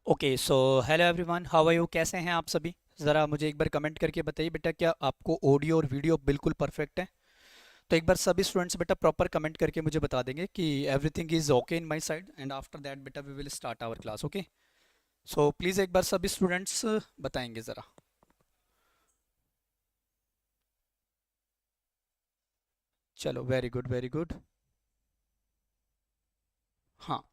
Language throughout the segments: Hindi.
Okay so hello everyone, how are you? कैसे हैं आप सभी? ज़रा मुझे एक बार कमेंट करके बताइए बेटा, क्या आपको ऑडियो और वीडियो बिल्कुल परफेक्ट है? तो एक बार सभी स्टूडेंट्स बेटा प्रॉपर कमेंट करके मुझे बता देंगे कि everything is okay in my side, and after that बेटा we will start our class. Okay, so please एक बार सभी स्टूडेंट्स बताएंगे ज़रा। चलो, वेरी गुड वेरी गुड। हाँ,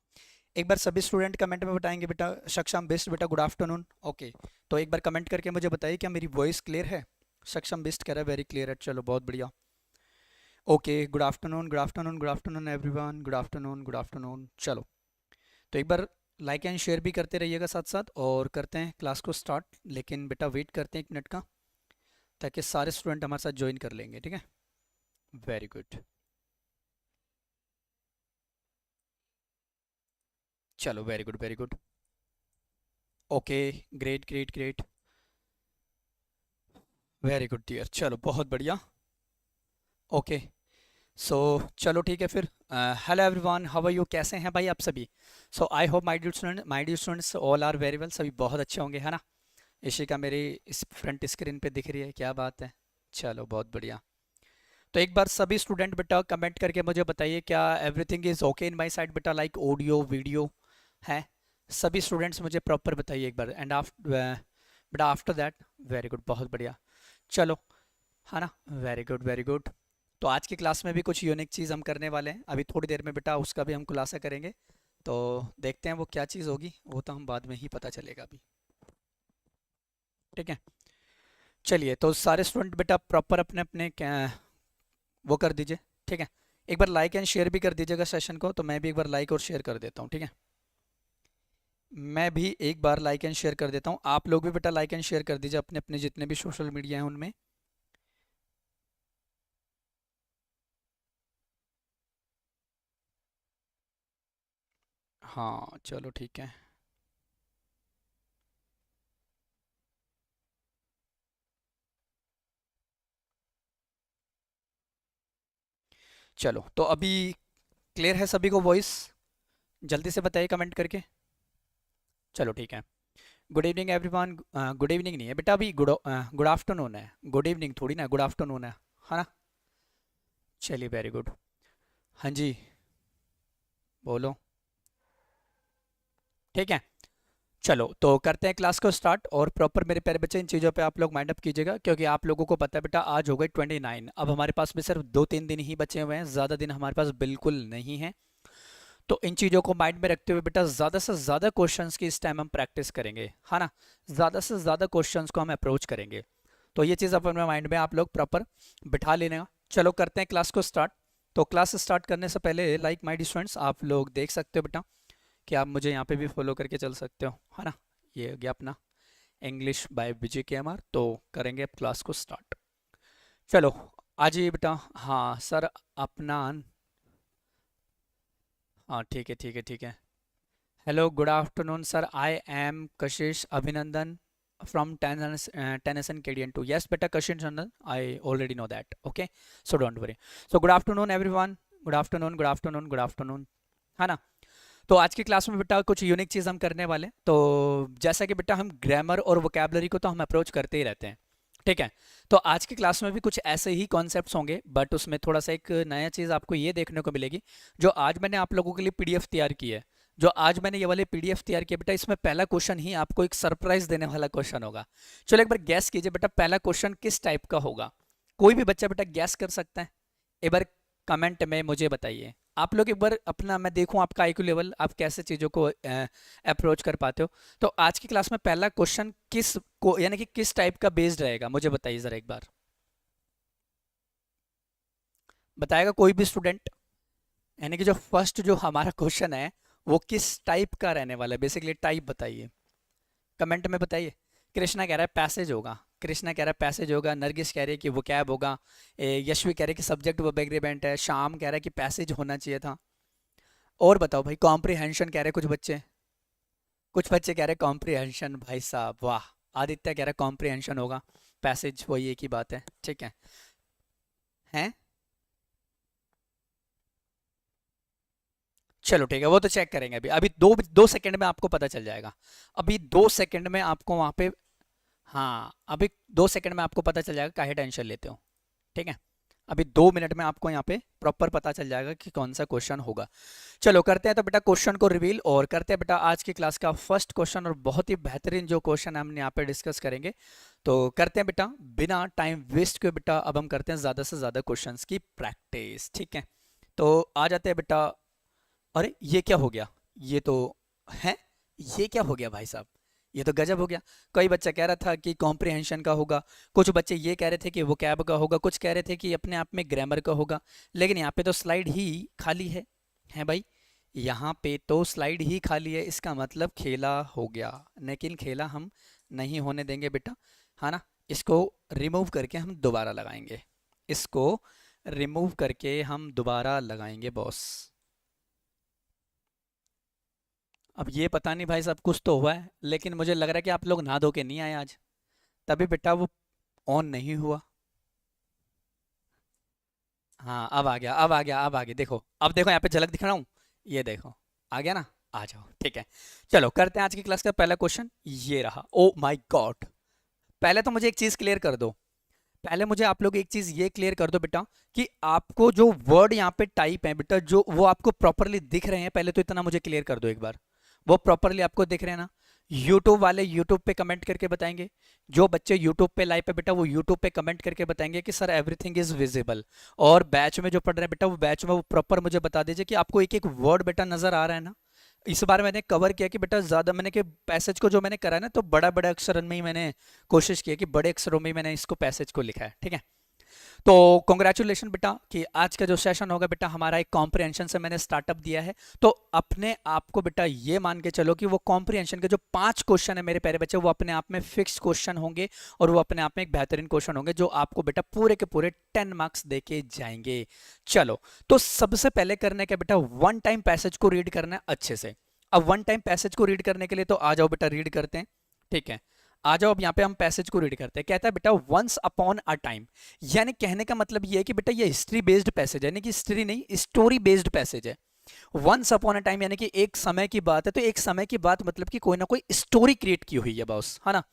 एक बार सभी स्टूडेंट कमेंट में बताएंगे बेटा। सक्षम बिस्ट बेटा, गुड आफ्टरनून। ओके, तो एक बार कमेंट करके मुझे बताइए क्या मेरी वॉइस क्लियर है? सक्षम बिस्ट कह रहा है वेरी क्लियर है, चलो बहुत बढ़िया। Okay, good afternoon good afternoon good afternoon everyone, good afternoon good afternoon. चलो, तो एक बार लाइक एंड शेयर भी करते रहिएगा साथ साथ, और करते हैं क्लास को स्टार्ट। लेकिन बेटा वेट करते हैं 1 मिनट का, ताकि सारे स्टूडेंट हमारे साथ ज्वाइन कर लेंगे, ठीक है? Very good. चलो, very good very good. Okay, great great great, very good dear, चलो बहुत बढ़िया। ओके, सो चलो ठीक है फिर। Hello everyone, how are you? कैसे हैं भाई आप सभी? So I hope my dear students all are very well, सभी बहुत अच्छे होंगे, है ना? इशिका मेरी इस फ्रंट स्क्रीन पे दिख रही है, क्या बात है। चलो बहुत बढ़िया। तो एक बार सभी स्टूडेंट बेटा कमेंट करके मुझे बताइए क्या everything is okay in my side बेटा, लाइक ऑडियो वीडियो है? सभी स्टूडेंट्स मुझे प्रॉपर बताइए एक बार, एंड आफ्टर बेटा आफ्टर दैट। वेरी गुड, बहुत बढ़िया। चलो, है ना? Very good very good. तो आज की क्लास में भी कुछ यूनिक चीज़ हम करने वाले हैं, अभी थोड़ी देर में बेटा उसका भी हम खुलासा करेंगे। तो देखते हैं वो क्या चीज़ होगी, वो तो हम बाद में ही पता चलेगा अभी, ठीक है? चलिए, तो सारे स्टूडेंट बेटा प्रॉपर अपने अपने वो कर दीजिए, ठीक है? एक बार लाइक एंड शेयर भी कर दीजिएगा सेशन को, तो मैं भी एक बार लाइक और शेयर कर देता हूँ, ठीक है? मैं भी एक बार लाइक एंड शेयर कर देता हूँ, आप लोग भी बेटा लाइक एंड शेयर कर दीजिए अपने अपने जितने भी सोशल मीडिया हैं उनमें। हाँ चलो ठीक है। चलो, तो अभी क्लियर है सभी को वॉइस? जल्दी से बताइए कमेंट करके। चलो ठीक है। Good evening everyone. Good evening नहीं है बेटा, अभी गुड आफ्टरनून है, गुड इवनिंग थोड़ी ना, गुड आफ्टरनून है ना? चलिए, वेरी गुड। हाँ जी, बोलो। ठीक है, चलो तो करते हैं क्लास को स्टार्ट, और प्रॉपर मेरे प्यारे बच्चे इन चीज़ों पे आप लोग माइंड अप कीजिएगा, क्योंकि आप लोगों को पता है बेटा आज हो गए 29। अब हमारे पास में सिर्फ 2-3 दिन ही बचे हुए हैं, ज़्यादा दिन हमारे पास बिल्कुल नहीं है। तो इन चीज़ों को माइंड में रखते हुए बेटा ज़्यादा से ज़्यादा क्वेश्चंस की इस टाइम हम प्रैक्टिस करेंगे, है ना? ज़्यादा से ज़्यादा क्वेश्चंस को हम अप्रोच करेंगे। तो ये चीज़ अपने माइंड में आप लोग प्रॉपर बिठा लेना। चलो करते हैं क्लास को स्टार्ट। तो क्लास स्टार्ट करने से पहले लाइक माय डियर स्टूडेंट्स, आप लोग देख सकते हो बेटा कि आप मुझे यहाँ पे भी फॉलो करके चल सकते हो, है ना? ये हो गया अपना इंग्लिश बाय विजय के एम आर। तो करेंगे अब क्लास को स्टार्ट। चलो, आ जाइए बेटा। हाँ सर, अपना। हाँ ठीक है ठीक है ठीक है। Hello, good afternoon sir, I am Kashish Abhinandan from टेनेसन केडियन टू। यस बेटा, Kashish Nandan, I already know that, okay, so don't worry. So good afternoon everyone, good afternoon good afternoon good afternoon, है ना? तो आज की क्लास में बेटा कुछ यूनिक चीज़ हम करने वाले हैं। तो जैसा कि बेटा हम ग्रामर और वोकेबलरी को तो हम अप्रोच करते ही रहते हैं, ठीक है? तो आज की क्लास में भी कुछ ऐसे ही कॉन्सेप्ट्स होंगे, बट उसमें थोड़ा सा एक नया चीज़ आपको ये देखने को मिलेगी। जो आज मैंने आप लोगों के लिए पीडीएफ तैयार की है, जो आज मैंने ये वाले पीडीएफ तैयार किया बेटा, इसमें पहला क्वेश्चन ही आपको एक सरप्राइज देने वाला क्वेश्चन होगा। चलो एक बार गैस कीजिए बेटा, पहला क्वेश्चन किस टाइप का होगा? कोई भी बच्चा बेटा गैस कर सकता है? एक बार कमेंट में मुझे बताइए। आप लोग एक बार अपना, मैं देखूं आपका आईक्यू लेवल, आप कैसे चीज़ों को अप्रोच कर पाते हो। तो आज की क्लास में पहला क्वेश्चन किस को, यानी कि किस टाइप का बेस्ड रहेगा, मुझे बताइए ज़रा एक बार। बताएगा कोई भी स्टूडेंट? यानी कि जो फर्स्ट जो हमारा क्वेश्चन है वो किस टाइप का रहने वाला है, बेसिकली टाइप बताइए, कमेंट में बताइए। कृष्णा कह रहा है पैसेज होगा, कृष्णा कह रहा है पैसेज होगा, नरगिस कह रही है कि वो कैब होगा, यशवी कह रहे हैं कि सब्जेक्ट वर्ब एग्रीमेंट है, शाम कह रहा है कि पैसेज होना चाहिए था। और बताओ भाई, कॉम्प्रिहेंशन कह रहे हैं कुछ बच्चे, कुछ बच्चे कह रहे हैं कॉम्प्रिहेंशन, भाई साहब वाह। आदित्य कह रहा है कॉम्प्रिहेंशन होगा, पैसेज वही एक ही बात है, ठीक है? हैं? चलो ठीक है, वो तो चेक करेंगे अभी। अभी दो दो सेकंड में आपको पता चल जाएगा। अभी 2 सेकंड में आपको वहां पे, हाँ अभी 2 सेकंड में आपको पता चल जाएगा, काहे टेंशन लेते हो। ठीक है, अभी 2 मिनट में आपको यहाँ पे प्रॉपर पता चल जाएगा कि कौन सा क्वेश्चन होगा। चलो करते हैं तो बेटा क्वेश्चन को रिवील, और करते हैं बेटा आज की क्लास का फर्स्ट क्वेश्चन, और बहुत ही बेहतरीन जो क्वेश्चन हम यहाँ पे डिस्कस करेंगे। तो करते हैं बेटा बिना टाइम वेस्ट किए बेटा, अब हम करते हैं ज़्यादा से ज़्यादा क्वेश्चंस की प्रैक्टिस। ठीक है, तो आ जाते हैं बेटा। अरे ये क्या हो गया, ये तो है, ये क्या हो गया भाई साहब, ये तो गजब हो गया। कोई बच्चा कह रहा था कि कॉम्प्रिहेंशन का होगा, कुछ बच्चे ये कह रहे थे कि वोकैब का होगा, कुछ कह रहे थे कि अपने आप में ग्रामर का होगा, लेकिन यहाँ पे तो स्लाइड ही खाली है भाई, यहाँ पे तो स्लाइड ही खाली है, इसका मतलब खेला हो गया। लेकिन खेला हम नहीं होने देंगे बेटा, है ना। इसको रिमूव करके हम दोबारा लगाएंगे, इसको रिमूव करके हम दोबारा लगाएंगे बॉस। अब ये पता नहीं भाई साहब, कुछ तो हुआ है, लेकिन मुझे लग रहा है कि आप लोग नहा धो के नहीं आए आज, तभी बेटा वो ऑन नहीं हुआ। हाँ अब आ गया, अब आ गया, अब आ गया, देखो अब देखो यहाँ पे झलक दिखा रहा हूँ, ये देखो आ गया ना। आ जाओ ठीक है, चलो करते हैं आज की क्लास का पहला क्वेश्चन। ये रहा, ओ माय गॉड। पहले तो मुझे एक चीज क्लियर कर दो, पहले मुझे आप लोग एक चीज ये क्लियर कर दो बेटा, कि आपको जो वर्ड यहाँ पे टाइप है बेटा, जो वो आपको प्रॉपरली दिख रहे हैं, पहले तो इतना मुझे क्लियर कर दो एक बार, वो प्रॉपरली आपको दिख रहे हैं ना। यूट्यूब वाले यूट्यूब पे कमेंट करके बताएंगे, जो बच्चे यूट्यूब पे लाइव पे बेटा वो यूट्यूब पे कमेंट करके बताएंगे कि सर एवरीथिंग इज विजिबल। और बैच में जो पढ़ रहे हैं बेटा, वो बैच में वो प्रॉपर मुझे बता दीजिए कि आपको एक एक वर्ड बेटा नजर आ रहा है ना। इस बार मैंने कवर किया कि बेटा ज्यादा मैंने कि पैसेज को जो मैंने करा है ना, तो बड़ा बड़ा अक्षर में ही मैंने कोशिश की कि बड़े अक्षरों में ही मैंने इसको पैसेज को लिखा है। ठीक है, तो कॉन्ग्रेचुलेशन बेटा कि आज का जो सेशन होगा बेटा हमारा एक कॉम्प्रिहेंशन से मैंने स्टार्टअप दिया है। तो अपने आप को बेटा ये मान के चलो कि वो कॉम्प्रिहेंशन के जो 5 क्वेश्चन है मेरे प्यारे बच्चे, वो अपने आप में फिक्स क्वेश्चन होंगे, और वो अपने आप में एक बेहतरीन क्वेश्चन होंगे, जो आपको बेटा पूरे के पूरे 10 मार्क्स दे के जाएंगे। चलो, तो सबसे पहले करने का बेटा वन टाइम पैसेज को रीड करना है अच्छे से। अब वन टाइम पैसेज को रीड करने के लिए तो आ जाओ बेटा रीड करते हैं। ठीक है, आ जाओ, अब यहाँ पे हम पैसेज को रीड करते हैं। कहता है बेटा वंस अपॉन अ टाइम, यानी कहने का मतलब ये है कि बेटा ये हिस्ट्री बेस्ड पैसेज है, यानी कि हिस्ट्री नहीं स्टोरी बेस्ड पैसेज है। वंस अपॉन अ टाइम यानी कि एक समय की बात है, तो एक समय की बात मतलब कि कोई ना कोई स्टोरी क्रिएट की हुई है बॉस, है ना।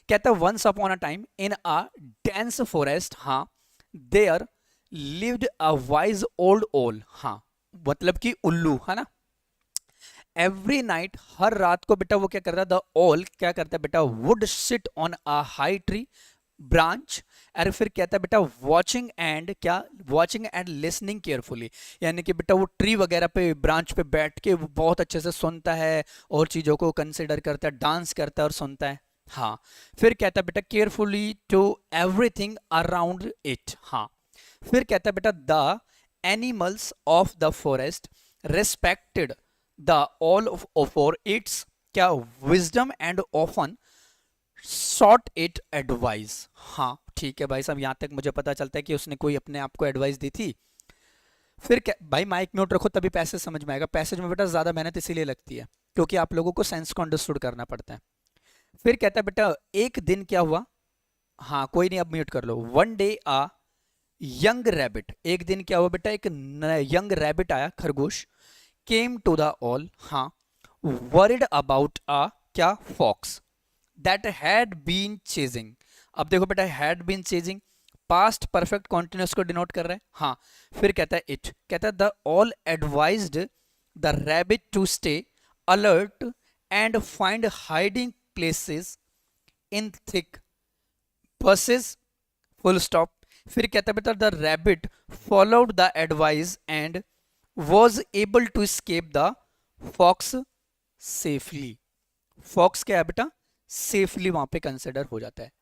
कहता है once upon a time in a dense forest, हाँ there lived a wise old owl, हाँ मतलब कि उल्लू, है ना। एवरी नाइट, हर रात को बेटा वो क्या करता है, द ओल क्या करता है बेटा, would sit on a high tree branch, और फिर कहता है बेटा वॉचिंग एंड क्या, वॉचिंग एंड लिसनिंग केयरफुली, यानी कि बेटा वो ट्री वगैरह पे ब्रांच पे बैठ के वो बहुत अच्छे से सुनता है, और चीज़ों को कंसिडर करता है, डांस करता है और सुनता है। हाँ, फिर कहता है बेटा carefully to everything around it, हाँ फिर कहता है बेटा the animals of the forest respected the owl for its क्या wisdom and often sought it advice. हाँ ठीक है भाई साहब, यहां तक मुझे पता चलता है कि उसने कोई अपने आप को एडवाइस दी थी। फिर क्या भाई, माइक म्यूट रखो तभी पैसेज समझ में आएगा, पैसेज में बेटा ज्यादा मेहनत इसीलिए लगती है क्योंकि आप लोगों को सेंस को अंडरस्टूड करना पड़ता है। फिर कहता है बेटा एक दिन क्या हुआ, हाँ कोई नहीं अब म्यूट कर लो। वन डे आ यंग रैबिट, एक दिन क्या हुआ बेटा, एक यंग रैबिट आया, खरगोश, केम टू द ऑल, हाँ वरिड अबाउट अ क्या fox that had been chasing. अब देखो बेटा had been chasing past perfect continuous को डिनोट कर रहा है। हाँ फिर कहता है इट, कहता है the owl advised the rabbit to stay alert and find hiding places in thick bushes, full stop. फिर कहता है बेटा the rabbit followed the advice and was able to escape the fox safely. Fox क्या है बेटा, सेफली वहां पे कंसिडर हो जाता है।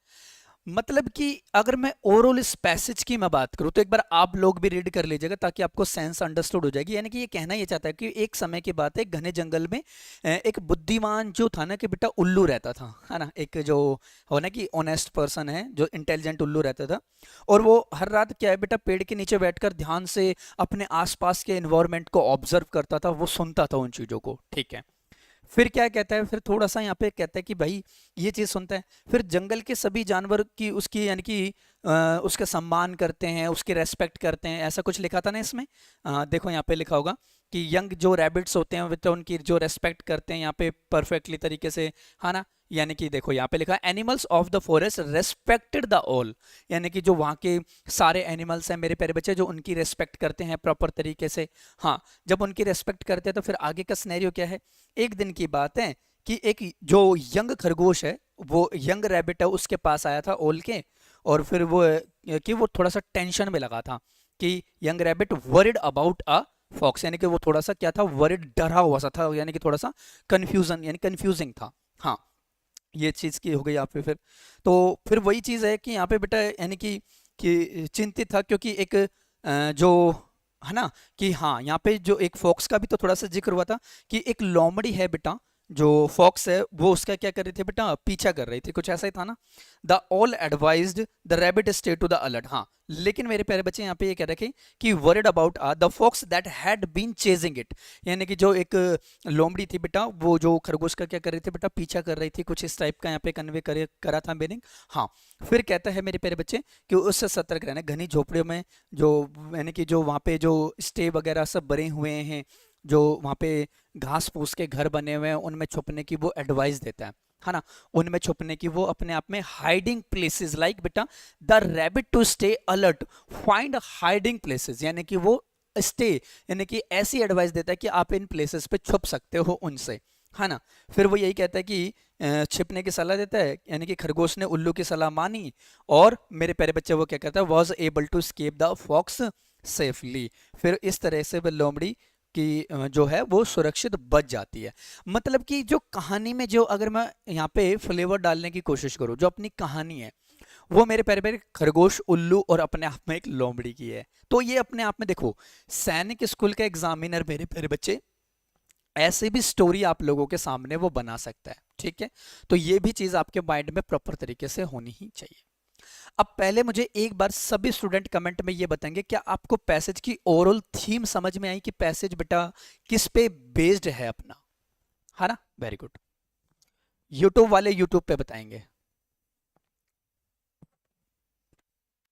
मतलब कि अगर मैं ओवरऑल इस पैसेज की मैं बात करूं, तो एक बार आप लोग भी रीड कर लीजिएगा ताकि आपको सेंस अंडरस्टूड हो जाएगी। यानी कि ये कहना ये चाहता है कि एक समय की बात है, घने जंगल में एक बुद्धिमान जो था ना कि बेटा उल्लू रहता था, है ना, एक जो हो ना कि ऑनेस्ट पर्सन है, जो इंटेलिजेंट उल्लू रहता था, और वो हर रात क्या है बेटा पेड़ के नीचे बैठकर ध्यान से अपने आसपास के इन्वायरमेंट को ऑब्जर्व करता था, वो सुनता था उन चीजों को। ठीक है, फिर क्या कहता है, फिर थोड़ा सा यहाँ पे कहता है कि भाई ये चीज़ सुनता है, फिर जंगल के सभी जानवर की उसकी यानी कि उसका सम्मान करते हैं, उसकी रेस्पेक्ट करते हैं, ऐसा कुछ लिखा था ना इसमें। देखो यहाँ पे लिखा होगा कि यंग जो रैबिट्स होते हैं तो उनकी जो रेस्पेक्ट करते हैं यहाँ पे परफेक्टली तरीके से, है ना। यानी कि देखो यहाँ पे लिखा है animals of the forest respected the all, यानी कि जो वहाँ के सारे एनिमल्स हैं मेरे प्यारे बच्चे, जो उनकी रेस्पेक्ट करते हैं प्रॉपर तरीके से। हाँ, जब उनकी रेस्पेक्ट करते हैं तो फिर आगे का सिनेरियो क्या है। एक दिन की बात है कि एक जो यंग खरगोश है, वो यंग रैबिट है, उसके पास आया था ओल के, और फिर वो कि वो थोड़ा सा टेंशन में लगा था कि young rabbit worried about a fox, यानी कि वो थोड़ा सा क्या था, वरिड, डरा हुआ सा था, यानी कि थोड़ा सा कंफ्यूजन यानी कंफ्यूजिंग था। हाँ, ये चीज़ की हो गई यहाँ पे। फिर तो फिर वही चीज़ है कि यहाँ पे बेटा यानी कि चिंतित था, क्योंकि एक जो है ना कि हाँ यहाँ पे जो एक फॉक्स का भी तो थोड़ा सा जिक्र हुआ था कि एक लोमड़ी है बेटा, जो फॉक्स है वो उसका क्या कर रही थी बेटा, पीछा कर रही थी, कुछ ऐसा ही था ना। The owl advised the rabbit stay to the alert. हाँ, लेकिन मेरे प्यारे बच्चे यहाँ पे ये कह रखे कि worried about the fox that had been chasing it, यानी कि जो एक लोमड़ी थी बेटा, वो जो खरगोश का क्या कर रही थी बेटा, पीछा कर रही थी, कुछ इस टाइप का यहाँ पे कन्वे करा था मीनिंग। हाँ, फिर कहता है मेरे प्यारे बच्चे कि उससे सतर्क रहना, घनी झोपड़ियों में जो यानी कि जो वहाँ पे जो स्टे वगैरह सब बने हुए हैं, जो वहाँ पे घास फूस के घर बने हुए हैं, उनमें छुपने की वो एडवाइस देता है ना। उनमें छुपने की वो अपने आप में हाइडिंग प्लेसेस लाइक बेटा the rabbit to stay alert find hiding places, यानी कि वो स्टे यानी कि ऐसी एडवाइस देता है कि आप इन प्लेसेस पे छुप सकते हो उनसे, है ना। फिर वो यही कहता है कि छिपने की सलाह देता है, यानी कि खरगोश ने उल्लू की सलाह मानी, और मेरे प्यारे बच्चे वो क्या कहता है, was able to escape the fox safely. फिर इस तरह से वो लोमड़ी कि जो है वो सुरक्षित बच जाती है। मतलब कि जो कहानी में जो अगर मैं यहाँ पे फ्लेवर डालने की कोशिश करूँ, जो अपनी कहानी है वो मेरे प्यारे प्यारे खरगोश, उल्लू और अपने आप में एक लोमड़ी की है। तो ये अपने आप में देखो, सैनिक स्कूल का एग्जामिनर मेरे प्यारे बच्चे ऐसे भी स्टोरी आप लोगों के सामने वो बना सकता है, ठीक है। तो ये भी चीज आपके माइंड में प्रॉपर तरीके से होनी ही चाहिए। अब पहले मुझे एक बार सभी स्टूडेंट कमेंट में ये बताएंगे, क्या आपको पैसेज की ओवरऑल थीम समझ में आई कि पैसेज बेटा किस पे बेस्ड है अपना, है ना। Very good. यूट्यूब वाले यूट्यूब पे बताएंगे।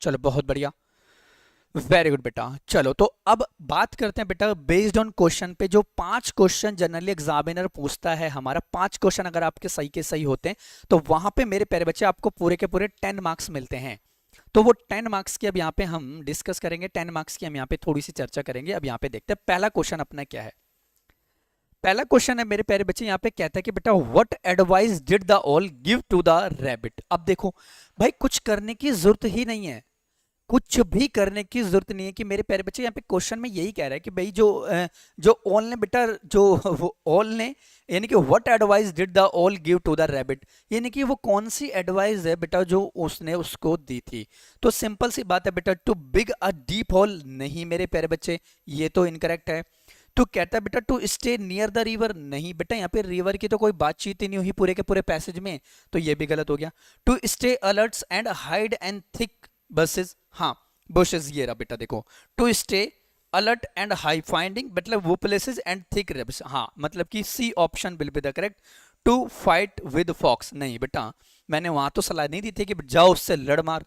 चलो बहुत बढ़िया, वेरी गुड बेटा। चलो तो अब बात करते हैं बेटा बेस्ड ऑन क्वेश्चन पे, जो 5 क्वेश्चन जनरली एग्जामिनर पूछता है हमारा, 5 क्वेश्चन अगर आपके सही के सही होते हैं तो वहां पे मेरे प्यारे बच्चे आपको पूरे के पूरे 10 मार्क्स मिलते हैं। तो वो 10 मार्क्स की अब यहाँ पे हम डिस्कस करेंगे, 10 मार्क्स की हम यहाँ पे थोड़ी सी चर्चा करेंगे। अब यहाँ पे देखते हैं पहला क्वेश्चन अपना क्या है। पहला क्वेश्चन है मेरे प्यारे बच्चे, यहाँ पे कहता है कि बेटा what advice did the owl give to the rabbit. अब देखो भाई, कुछ करने की जरूरत ही नहीं है, कुछ भी करने की जरूरत नहीं है कि मेरे प्यारे बच्चे, यहाँ पे क्वेश्चन में यही कह रहा है कि भाई जो ऑल ने बेटा, जो वो ऑल ने यानी कि what advice did the owl give to the rabbit, यानी कि वो कौन सी एडवाइस है बेटा जो उसने उसको दी थी। तो सिंपल सी बात है बेटा, to dig a deep hole, नहीं मेरे प्यारे बच्चे, ये तो इनकरेक्ट है। तो कहता है बेटा to stay near the river, नहीं बेटा, यहाँ पे रिवर की तो कोई बातचीत ही नहीं हुई पूरे के पूरे पैसेज में, तो ये भी गलत हो गया। To stay alerts and hide and thick bushes, हाँ बुशेस, ये रहा बेटा देखो, to stay alert and hide finding मतलब वो प्लेसेस एंड थिक रेब्स, हाँ मतलब कि C option will be the correct. To fight with fox, नहीं बेटा, मैंने वहां तो सलाह नहीं दी थी कि जाओ उससे लड़ मार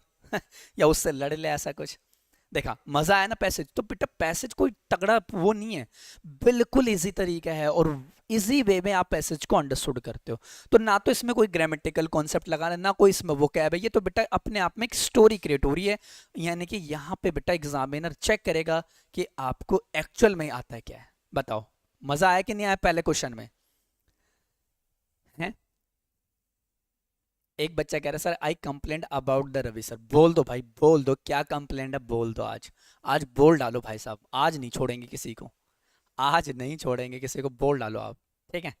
या उससे लड़ ले, ऐसा कुछ। देखा मजा आया ना पैसेज, तो बेटा पैसेज कोई तगड़ा वो नहीं है, बिल्कुल इजी तरीका है और इजी वे में आप पैसेज को अंडरस्टूड करते हो। तो ना तो इसमें कोई ग्रामेटिकल कॉन्सेप्ट लगाना, ना कोई इसमें वो कैब है, ये तो बेटा अपने आप में एक स्टोरी क्रिएट हो रही है। यानी कि यहाँ पे बेटा एग्जामिनर चेक करेगा कि आपको एक्चुअल में आता है क्या है। बताओ मजा आया कि नहीं आया पहले क्वेश्चन में है। एक बच्चा कह रहा है sir I complaint about the Ravi sir, बोल दो भाई बोल दो, क्या कंप्लेंट है बोल दो, आज आज बोल डालो भाई साहब, आज नहीं छोड़ेंगे किसी को, आज नहीं छोड़ेंगे किसी को, बोल डालो आप, ठीक है।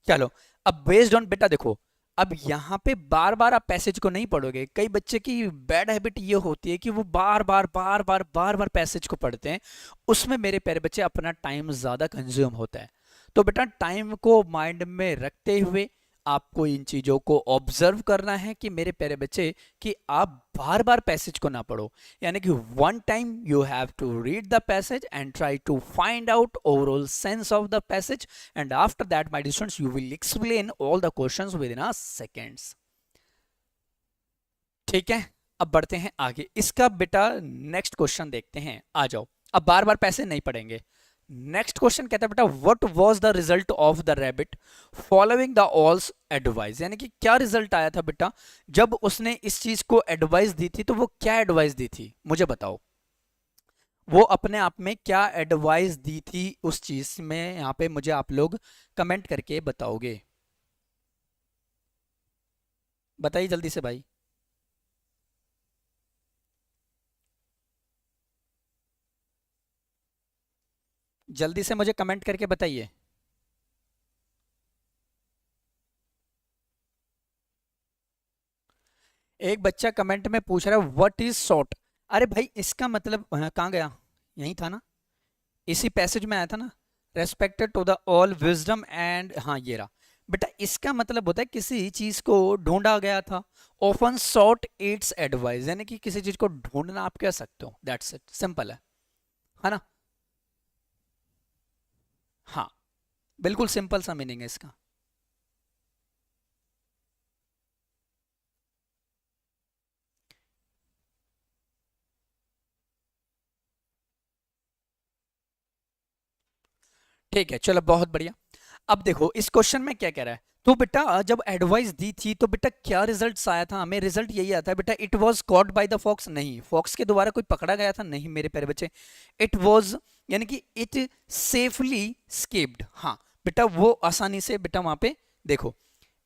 चलो अब बेस्ड ऑन बेटा देखो, अब यहाँ पे बार बार आप पैसेज को नहीं पढ़ोगे, कई बच्चे की बैड हैबिट ये होती है कि वो बार बार पैसेज को पढ़ते हैं, उसमें मेरे प्यारे बच्चे अपना टाइम ज्यादा कंज्यूम होता है। तो बेटा टाइम को माइंड में रखते हुए आपको इन चीजों को ऑब्जर्व करना है कि मेरे प्यारे बच्चे, कि आप बार बार पैसेज को ना पढ़ो, यानी कि one time you have to read the passage and try to find out overall sense of the passage, and after that my dear students you will explain all the questions within a seconds. ठीक है, अब बढ़ते हैं आगे। इसका बेटा नेक्स्ट क्वेश्चन देखते हैं, आ जाओ। अब बार बार पैसे नहीं पढ़ेंगे। नेक्स्ट क्वेश्चन कहता है बेटा, what was the result of the rabbit following the owl's advice, यानी कि क्या रिजल्ट आया था बेटा जब उसने इस चीज को एडवाइस दी थी, तो वो क्या एडवाइस दी थी मुझे बताओ। वो अपने आप में क्या एडवाइस दी थी उस चीज में, यहाँ पे मुझे आप लोग कमेंट करके बताओगे। बताइए जल्दी से भाई। जल्दी से मुझे कमेंट करके बताइए। एक बच्चा कमेंट में पूछ रहा है व्हाट इज सॉट। अरे भाई इसका मतलब कहाँ गया, यही था ना, इसी पैसेज में आया था ना, respected to the owl wisdom and, हाँ ये रहा बेटा। इसका मतलब होता है किसी चीज को ढूंढा गया था। ऑफन सॉट इट्स एडवाइस, यानी कि किसी चीज को ढूंढना आप कह सकते हो, दैट्स इट, सिंपल है ना। हाँ बिल्कुल सिंपल सा मीनिंग है इसका। ठीक है चलो बहुत बढ़िया। अब देखो इस क्वेश्चन में क्या कह रहा है, तो बेटा जब एडवाइस दी थी तो बेटा क्या रिजल्ट्स आया था, हमें रिजल्ट यही आता है बेटा, it was caught by the fox, नहीं फॉक्स के द्वारा कोई पकड़ा गया था, नहीं मेरे प्यारे बच्चे। इट वाज यानी कि इट सेफली स्केप्ड, हाँ बेटा वो आसानी से बेटा वहां पे देखो,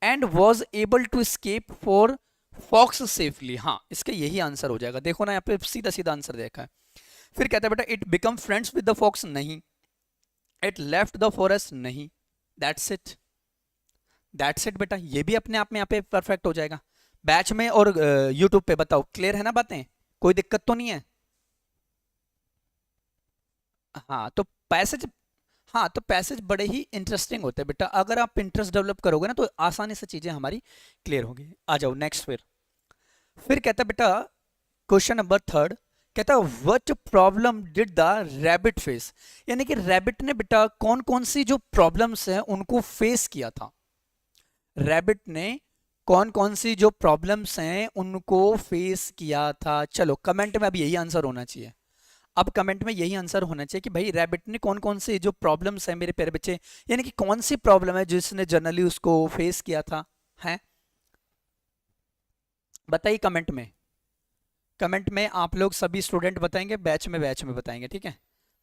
and was able to escape for fox safely, हाँ इसका यही आंसर हो जाएगा। देखो ना यहाँ पे सीधा सीधा आंसर देखा है। फिर कहता है बेटा it become friends with the fox, नहीं। इट लेफ्ट द फॉरेस्ट, नहीं। दैट्स इट, दैट्स इट बेटा, ये भी अपने आप में यहाँ पे परफेक्ट हो जाएगा। बैच में और यूट्यूब पे बताओ क्लियर है ना बातें, कोई दिक्कत तो नहीं है। हाँ तो पैसेज, हाँ तो पैसेज बड़े ही इंटरेस्टिंग होते हैं बेटा, अगर आप इंटरेस्ट डेवलप करोगे ना तो आसानी से चीजें हमारी क्लियर होगी। आ जाओ नेक्स्ट। फिर कहता है बेटा क्वेश्चन नंबर थर्ड, कहता है what problem did the rabbit face, यानी कि रैबिट ने बेटा कौन कौन सी जो प्रॉब्लम्स हैं उनको फेस किया था। रैबिट ने कौन कौन सी जो प्रॉब्लम्स हैं उनको फेस किया था। चलो कमेंट में अब यही आंसर होना चाहिए, अब कमेंट में यही आंसर होना चाहिए कि भाई रैबिट ने कौन कौन से जो प्रॉब्लम्स हैं मेरे प्यारे बच्चे, यानी कि कौन सी प्रॉब्लम है जिसने जनरली उसको फेस किया था, है बताइए कमेंट में। कमेंट में आप लोग सभी स्टूडेंट बताएंगे, बैच में बताएंगे, ठीक है।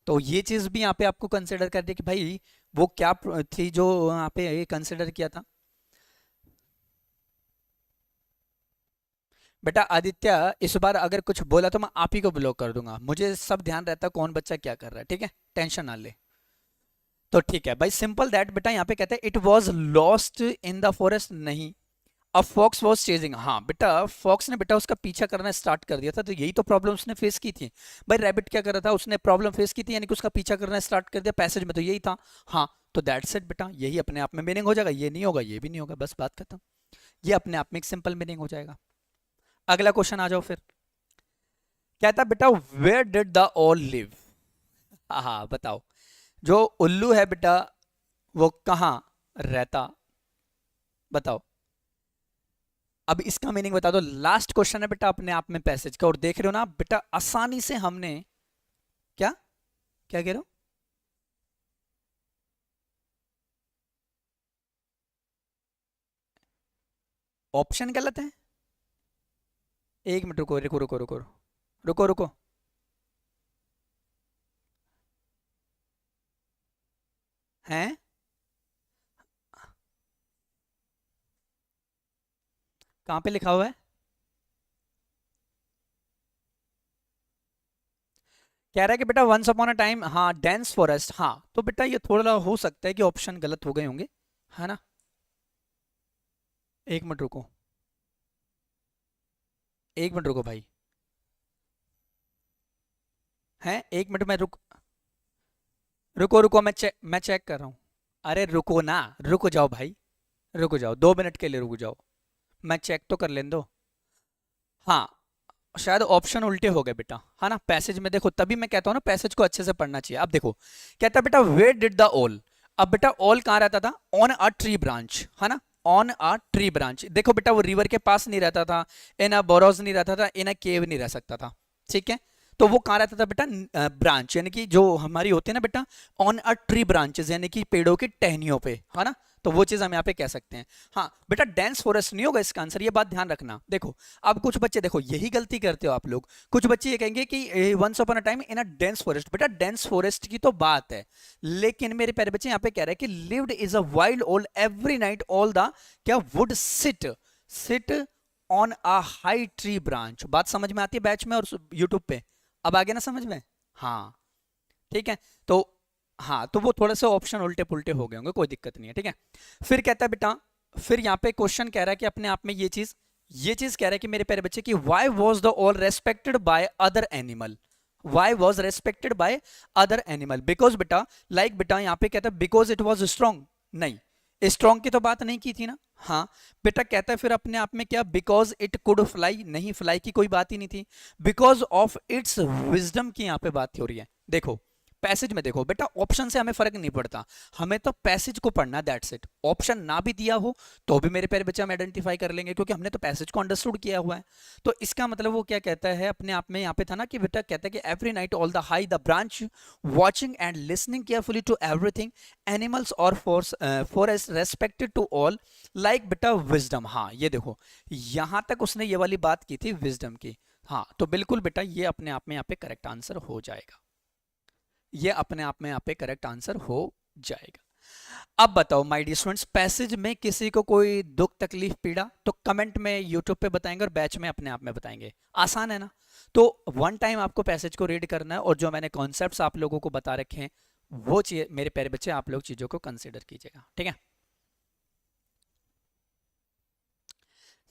तो ये चीज भी यहाँ पे आपको कंसिडर कर दी कि भाई वो क्या थी जो यहाँ पे कंसिडर किया था। बेटा आदित्य इस बार अगर कुछ बोला तो मैं आप ही को ब्लॉक कर दूंगा, मुझे सब ध्यान रहता है कौन बच्चा क्या कर रहा है, ठीक है, टेंशन ना ले। तो ठीक है भाई, सिंपल दैट बेटा, यहाँ पे कहते हैं it was lost in the forest, नहीं। अब फॉक्स वॉज चेजिंग, हाँ बेटा फॉक्स ने बेटा उसका पीछा करना स्टार्ट कर दिया था, तो यही तो प्रॉब्लम उसने फेस की थी। भाई रैबिट क्या कर रहा था, उसने प्रॉब्लम फेस की थी, यानी कि उसका पीछा करना स्टार्ट कर दिया, पैसेज में तो यही था। हाँ तो दैट्स इट बेटा, यही अपने आप में मीनिंग हो जाएगा, ये नहीं होगा ये भी नहीं होगा, बस बात खत्म। ये अपने आप में एक सिंपल मीनिंग हो जाएगा। अगला क्वेश्चन आ जाओ फिर। कहता बेटा where did the owl live, हाँ हाँ बताओ, जो उल्लू है बेटा वो कहाँ रहता, बताओ। अब इसका मीनिंग बता दो, लास्ट क्वेश्चन है बेटा अपने आप में पैसेज का, और देख रहे हो ना बेटा आसानी से हमने, क्या क्या कह रहे हो, ऑप्शन गलत है। एक मिनट रुको रुको रुको रुको रुको रुको, हैं कहाँ पे लिखा हुआ है, कह रहा है कि बेटा वंस अपॉन अ टाइम, हाँ डेंस फॉरेस्ट, हाँ तो बेटा ये थोड़ा हो सकता है कि ऑप्शन गलत हो गए होंगे, है ना। एक मिनट रुको, एक मिनट रुको भाई, हैं एक मिनट में रुको रुको मैं चेक कर रहा हूँ। अरे रुको ना, रुको जाओ भाई, रुक जाओ, 2 मिनट के लिए रुक जाओ, मैं चेक तो कर लेने दो। हाँ, शायद ऑप्शन उल्टे हो गए बेटा, है ना। पैसेज में देखो, तभी मैं कहता हूँ ना पैसेज को अच्छे से पढ़ना चाहिए। अब देखो कहता है बेटा वेयर डिड द ओल। अब बेटा ओल कहाँ रहता था? ऑन अ ट्री ब्रांच, है ना, ऑन अ ट्री ब्रांच। देखो बेटा वो रिवर के पास नहीं रहता था, इन अ बोरोज नहीं रहता था, इन अ केव नहीं रह सकता था, ठीक है। तो वो कहाँ रहता था बेटा? ब्रांच, यानी कि जो हमारी होती है ना बेटा, ऑन अ ट्री ब्रांचेस, यानी कि पेड़ों की टहनियों पे, है ना। तो वो चीज हम यहाँ पे कह सकते हैं। हाँ बेटा डेंस फॉरेस्ट नहीं होगा इसका आंसर, ये बात ध्यान रखना। देखो अब कुछ बच्चे, देखो यही गलती करते हो आप लोग, कुछ बच्चे ये कहेंगे कि once upon a time in a dense forest. बेटा डेंस फॉरेस्ट की तो बात है, लेकिन मेरे प्यारे बच्चे यहाँ पे कह रहे हैं कि लिव्ड इज अ वाइल्ड ओल एवरी नाइट ऑल द क्या would sit sit on a high tree branch. बात समझ में आती है बैच में और यूट्यूब पे? अब आगे ना समझ में? हाँ ठीक है। तो हाँ, तो वो थोड़े से ऑप्शन उल्टे पुल्टे हो गए होंगे, कोई दिक्कत नहीं है, ठीक है। फिर कहता है बेटा, फिर यहाँ पे क्वेश्चन कह रहा है कि अपने आप में ये चीज कह रहा है कि मेरे प्यारे बच्चे की why was the all respected by other animal. Why was respected by other animal? Because बेटा, लाइक बेटा यहाँ पे कहता है बिकॉज इट वॉज स्ट्रॉन्ग। नहीं, स्ट्रॉन्ग की तो बात नहीं की थी ना। हाँ बेटा कहता है फिर अपने आप में क्या? Because it could fly. नहीं, फ्लाई की कोई बात ही नहीं थी। बिकॉज ऑफ इट्स विजडम की यहाँ पे बात हो रही है। देखो पैसेज में देखो बेटा, ऑप्शन से हमें फर्क नहीं पड़ता, हमें तो पैसेज को पढ़ना, दैट्स इट। ऑप्शन ना भी दिया हो तो भी मेरे प्यारे बच्चे हम आइडेंटिफाई कर लेंगे, क्योंकि हमने तो पैसेज को अंडरस्टूड किया हुआ है। तो इसका मतलब वो क्या कहता है अपने आप में, यहाँ पे था ना कि बेटा कहता है कि every night owl the high the branch watching and listening carefully to everything animals और forest respected to owl like बेटा विजडम। हाँ ये देखो, यहां तक उसने ये वाली बात की थी विजडम की। हाँ तो बिल्कुल बेटा ये अपने आप में यहाँ पे करेक्ट आंसर हो जाएगा, ये अपने आप में यहाँ पे करेक्ट आंसर हो जाएगा। अब बताओ माय डियर स्टूडेंट्स, पैसेज में किसी को कोई दुख तकलीफ पीड़ा तो कमेंट में यूट्यूब पे बताएंगे और बैच में अपने आप में बताएंगे। आसान है ना। तो वन टाइम आपको पैसेज को रीड करना है और जो मैंने कॉन्सेप्ट्स आप लोगों को बता रखे हैं वो चीज मेरे प्यारे बच्चे आप लोग चीजों को कंसिडर कीजिएगा, ठीक है।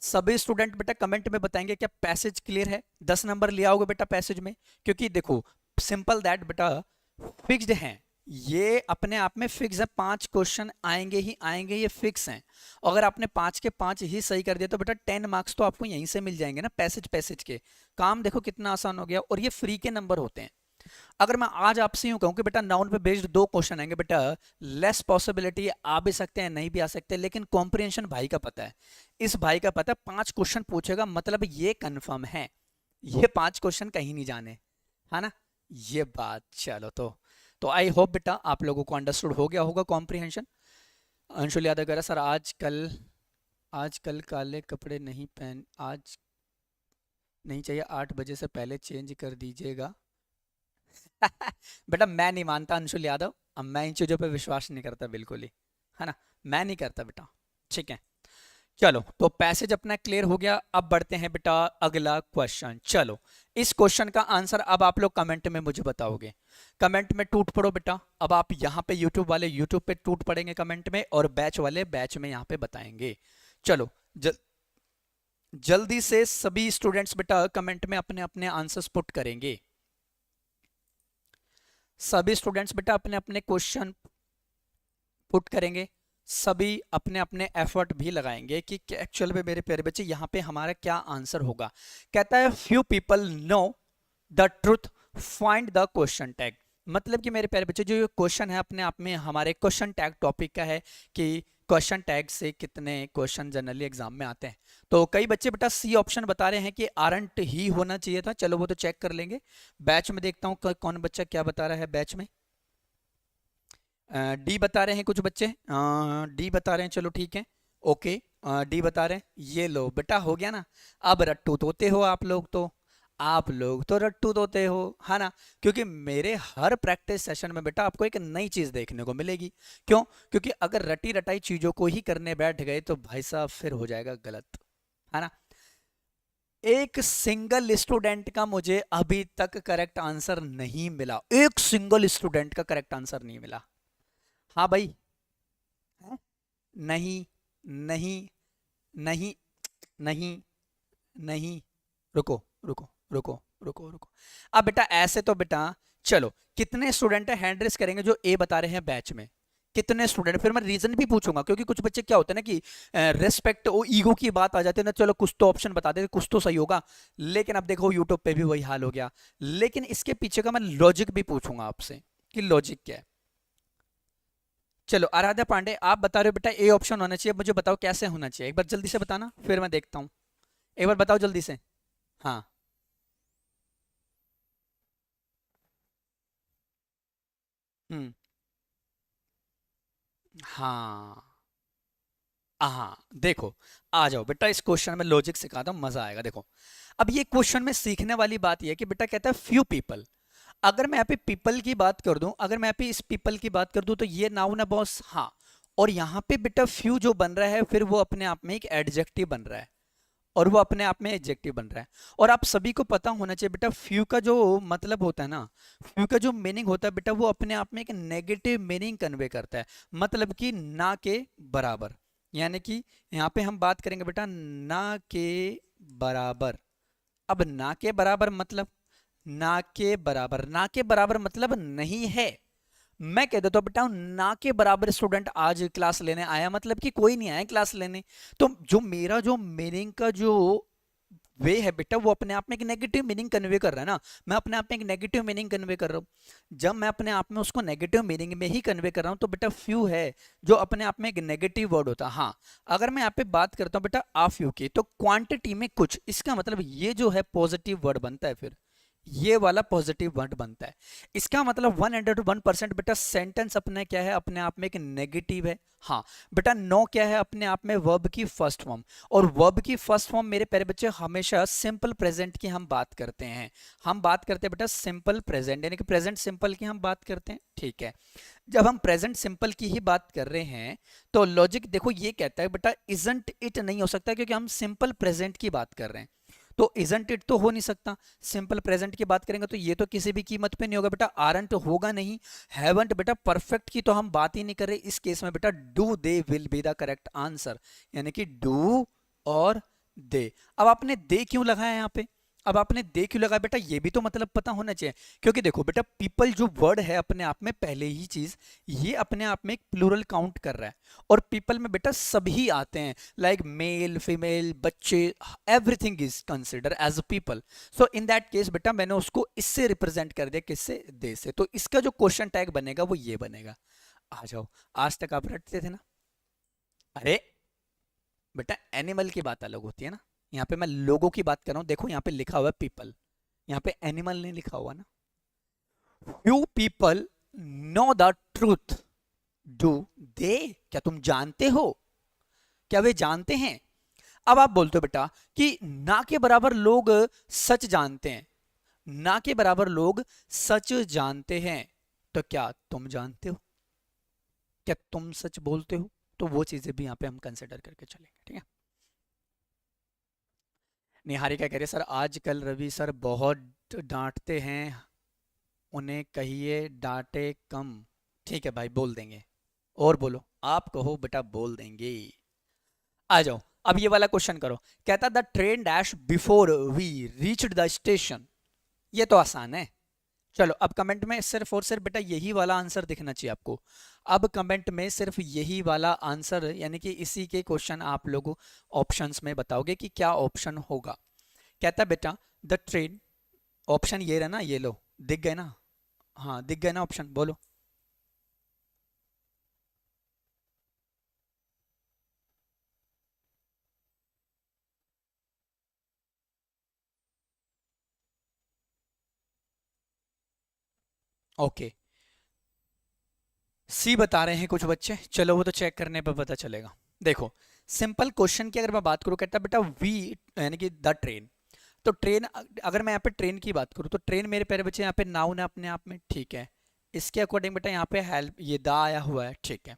सभी स्टूडेंट बेटा कमेंट में बताएंगे क्या पैसेज क्लियर है? 10 नंबर लिया होगा बेटा पैसेज में, क्योंकि देखो सिंपल दैट बेटा फिक्स्ड हैं, ये अपने आप में फिक्स है। 5 क्वेश्चन आएंगे ही आएंगे, ये फिक्स हैं। अगर आपने 5 के 5 ही सही कर दिया तो बेटा 10 मार्क्स तो आपको यहीं से मिल जाएंगे ना, पैसेज पैसेज के। काम देखो कितना आसान हो गया, और ये फ्री के नंबर होते हैं। अगर मैं आज आपसे यूं कहूं कि बेटा नाउन पे बेस्ड 2 क्वेश्चन आएंगे बेटा, लेस पॉसिबिलिटी आ भी सकते हैं नहीं भी आ सकते, लेकिन कॉम्प्रिहेंशन भाई का पता है, इस भाई का पता है 5 क्वेश्चन पूछेगा, मतलब ये कंफर्म है, ये 5 क्वेश्चन कहीं नहीं जाने, है ना ये बात। चलो तो आई होप बेटा आप लोगों को अंडरस्टूड हो गया होगा कॉम्प्रिहेंशन। अंशुल यादव कह रहा सर आजकल काले कपड़े नहीं पहन, आज नहीं चाहिए, 8 बजे से पहले चेंज कर दीजिएगा। बेटा मैं नहीं मानता अंशुल यादव, अब मैं इन चीजों पे विश्वास नहीं करता बिल्कुल ही, है ना, मैं नहीं करता बेटा, ठीक है। चलो तो पैसेज अपना क्लियर हो गया। अब बढ़ते हैं बेटा अगला क्वेश्चन। चलो इस क्वेश्चन का आंसर अब आप लोग कमेंट में मुझे बताओगे, कमेंट में टूट पड़ो बेटा। अब आप यहाँ पे यूट्यूब वाले यूट्यूब पे टूट पड़ेंगे कमेंट में, और बैच वाले बैच में यहाँ पे बताएंगे। चलो जल्दी से सभी स्टूडेंट्स बेटा कमेंट में अपने अपने आंसर्स पुट करेंगे। सभी स्टूडेंट्स बेटा अपने अपने क्वेश्चन पुट करेंगे, सभी अपने अपने एफर्ट भी लगाएंगे कि एक्चुअल में मेरे प्यारे बच्चे यहाँ पे हमारा क्या आंसर होगा। कहता है few people know the truth find the question tag. मतलब कि मेरे प्यारे बच्चे जो ये क्वेश्चन है अपने आप में हमारे क्वेश्चन टैग टॉपिक का है कि क्वेश्चन टैग से कितने क्वेश्चन जनरली एग्जाम में आते हैं। तो कई बच्चे बेटा सी ऑप्शन बता रहे हैं कि आरंट ही होना चाहिए था, चलो वो तो चेक कर लेंगे। बैच में देखता हूँ कौन बच्चा क्या बता रहा है बैच में। डी बता रहे हैं कुछ बच्चे, डी बता रहे हैं, चलो ठीक है ओके। डी बता रहे हैं, ये लो बेटा हो गया ना। अब रट्टू तोते हो आप लोग, तो आप लोग तो रट्टू तोते हो, है ना, क्योंकि मेरे हर प्रैक्टिस सेशन में बेटा आपको एक नई चीज देखने को मिलेगी। क्यों? क्योंकि अगर रटी रटाई चीजों को ही करने बैठ गए तो भाई साहब फिर हो जाएगा गलत, है ना। एक सिंगल स्टूडेंट का मुझे अभी तक करेक्ट आंसर नहीं मिला, एक सिंगल स्टूडेंट का करेक्ट आंसर नहीं मिला। हाँ भाई है? नहीं नहीं नहीं नहीं नहीं, रुको रुको रुको रुको रुको। अब बेटा ऐसे तो बेटा चलो कितने स्टूडेंट हैंड रेस करेंगे जो ए बता रहे हैं बैच में? कितने स्टूडेंट, फिर मैं रीजन भी पूछूंगा, क्योंकि कुछ बच्चे क्या होते हैं ना कि रेस्पेक्ट और ईगो की बात आ जाती है ना, चलो कुछ तो ऑप्शन बता देते, कुछ तो सही होगा। लेकिन अब देखो यूट्यूब पे भी वही हाल हो गया। लेकिन इसके पीछे का मैं लॉजिक भी पूछूंगा आपसे कि लॉजिक क्या है। चलो आराध्या पांडे, आप बता रहे हो बेटा ए ऑप्शन होना चाहिए, मुझे बताओ कैसे होना चाहिए, एक बार जल्दी से बताना फिर मैं देखता हूँ। एक बार बताओ जल्दी से। हाँ। हम्म। हाँ। हाँ देखो, आ जाओ बेटा, इस क्वेश्चन में लॉजिक सिखाता हूँ, मजा आएगा। देखो अब ये क्वेश्चन में सीखने वाली बात ये है कि बेटा कहता है फ्यू पीपल। अगर मैं यहाँ पे पीपल की बात कर दूं, अगर मैं यहाँ पे इस पीपल की बात कर दूं तो ये नाउन है बॉस, हाँ। और यहाँ पे बेटा फ्यू जो बन रहा है, फिर वो अपने आप में एक एडजेक्टिव बन रहा है, और वो अपने आप में एडजेक्टिव बन रहा है। और आप सभी को पता होना चाहिए बेटा, फ्यू का जो मतलब होता है ना, फ्यू का जो मीनिंग होता है बेटा, वो अपने आप में एक नेगेटिव मीनिंग कन्वे करता है, मतलब कि ना के बराबर। यानी कि यहाँ पे हम बात करेंगे बेटा ना के बराबर। अब ना के बराबर मतलब, ना के बराबर, ना के बराबर मतलब नहीं है। मैं कह देता हूं बेटा ना के बराबर स्टूडेंट आज क्लास लेने आया, मतलब कि कोई नहीं आया क्लास लेने। तो जो मेरा जो मीनिंग का जो वे है बेटा, वो अपने आप में एक नेगेटिव मीनिंग कन्वे कर रहा है ना, मैं अपने आप में एक नेगेटिव मीनिंग कन्वे कर रहा हूं। जब मैं अपने आप में उसको नेगेटिव मीनिंग में ही कन्वे कर रहा हूं, तो बेटा फ्यू है जो अपने आप में एक नेगेटिव वर्ड होता है। हाँ, अगर मैं यहाँ पे बात करता हूँ बेटा आ फ्यू की, तो क्वांटिटी में कुछ, इसका मतलब ये जो है पॉजिटिव वर्ड बनता है, फिर ये वाला पॉजिटिव वर्ड बनता है। इसका मतलब 101% बेटा सेंटेंस अपने क्या है, अपने आप में एक नेगेटिव है। हाँ बेटा, नो क्या है अपने आप में, वर्ब की फर्स्ट फॉर्म। और वर्ब की फर्स्ट फॉर्म मेरे प्यारे बच्चे हमेशा सिंपल प्रेजेंट की हम बात करते हैं। हम बात करते हैं बेटा सिंपल प्रेजेंट, यानी कि प्रेजेंट सिंपल की हम बात करते हैं, ठीक है। जब हम प्रेजेंट सिंपल की ही बात कर रहे हैं, तो लॉजिक देखो ये कहता है बेटा इजंट इट नहीं हो सकता, क्योंकि हम सिंपल प्रेजेंट की बात कर रहे हैं। तो इजंट इट तो हो नहीं सकता। सिंपल प्रेजेंट की बात करेंगे तो ये तो किसी भी कीमत पे नहीं होगा बेटा, आरंट होगा नहीं। हैवंट बेटा परफेक्ट की तो हम बात ही नहीं कर रहे इस केस में बेटा, do they will be the correct answer, यानी कि डू और दे। अब आपने दे क्यों लगाया यहाँ पे, अब आपने दे क्यों लगाया बेटा, ये भी तो मतलब पता होना चाहिए। क्योंकि देखो बेटा पीपल जो वर्ड है अपने आप में, पहले ही चीज ये अपने आप में एक प्लूरल काउंट कर रहा है, और पीपल में बेटा सभी आते हैं, लाइक मेल फीमेल बच्चे, everything is consider as a people. So in that case बेटा मैंने उसको इससे रिप्रेजेंट कर दिया, किससे, दे से। तो इसका जो क्वेश्चन टैग बनेगा वो ये बनेगा। आ जाओ, आज तक आप रटते थे ना। अरे बेटा एनिमल की बात अलग होती है ना, यहाँ पे मैं लोगों की बात कर रहा हूँ। देखो यहाँ पे लिखा हुआ है पीपल, यहाँ पे एनिमल नहीं लिखा हुआ ना। Few people know the truth, do they, क्या तुम जानते हो, क्या वे जानते हैं। अब आप बोलते हो बेटा कि ना के बराबर लोग सच जानते हैं, ना के बराबर लोग सच जानते हैं, तो क्या तुम जानते हो, क्या तुम सच बोलते हो। तो वो चीजें भी यहाँ पे हम कंसिडर करके चलेंगे, ठीक है। निहारिका कह रही है सर आजकल रवि सर बहुत डांटते हैं, उन्हें कहिए डांटे कम। ठीक है भाई बोल देंगे, और बोलो, आप कहो बेटा बोल देंगे। आ जाओ, अब ये वाला क्वेश्चन करो। कहता the train dash before we reached the station, ये तो आसान है। चलो अब कमेंट में सिर्फ और सिर्फ बेटा यही वाला आंसर दिखना चाहिए आपको। अब कमेंट में सिर्फ यही वाला आंसर, यानी कि इसी के क्वेश्चन आप लोग ऑप्शंस में बताओगे कि क्या ऑप्शन होगा। कहता बेटा द ट्रेन, ऑप्शन ये रहा ना, ये लो दिख गए ना, हाँ दिख गए ना ऑप्शन, बोलो। ओके, सी बता रहे हैं कुछ बच्चे, चलो वो तो चेक करने पर पता चलेगा। देखो सिंपल क्वेश्चन की अगर मैं बात करूं, कहता है बेटा वी, यानी कि द ट्रेन। तो ट्रेन, अगर मैं यहाँ पे ट्रेन की बात करूँ तो ट्रेन मेरे प्यारे बच्चे यहाँ पे नाउन है अपने आप में, ठीक है। इसके अकॉर्डिंग बेटा यहाँ पे हेल्प, ये दा आया हुआ है, ठीक है।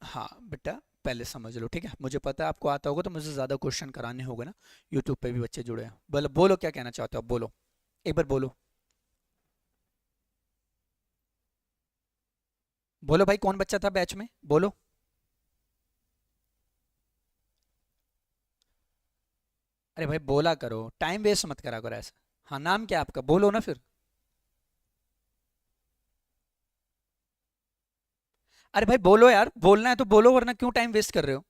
हाँ बेटा पहले समझ लो, ठीक है, मुझे पता है आपको आता होगा, तो मुझे ज़्यादा क्वेश्चन कराने होगा ना, यूट्यूब पे भी बच्चे जुड़े हैं। बोलो बोलो क्या कहना चाहते हो, आप बोलो, एक बार बोलो। बोलो भाई कौन बच्चा था बैच में, बोलो। अरे भाई बोला करो, टाइम वेस्ट मत करा करो ऐसा। हाँ नाम क्या है आपका, बोलो ना फिर। अरे भाई बोलो यार, बोलना है तो बोलो, वरना क्यों टाइम वेस्ट कर रहे हो?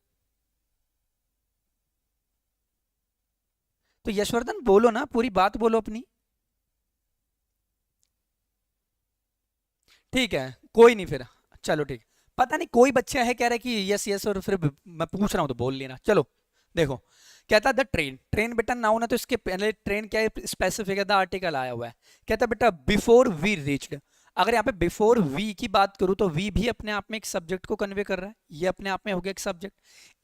तो यशवर्धन बोलो ना, पूरी बात बोलो अपनी। ठीक है, कोई नहीं फिर। चलो ठीक। पता नहीं कोई बच्चा है कह रहा है कि यस यस, और फिर मैं पूछ रहा हूं तो बोल लेना। चलो देखो, कहता द ट्रेन, ट्रेन बेटा नाउन है तो इसके पहले ट्रेन क्या है, स्पेसिफिक है, द आर्टिकल आया हुआ है। कहता बेटा बिफोर वी रीच्ड। अगर यहाँ पे बिफोर वी की बात करूँ तो वी भी अपने आप में एक सब्जेक्ट को कन्वे कर रहा है, ये अपने आप में हो गया एक सब्जेक्ट।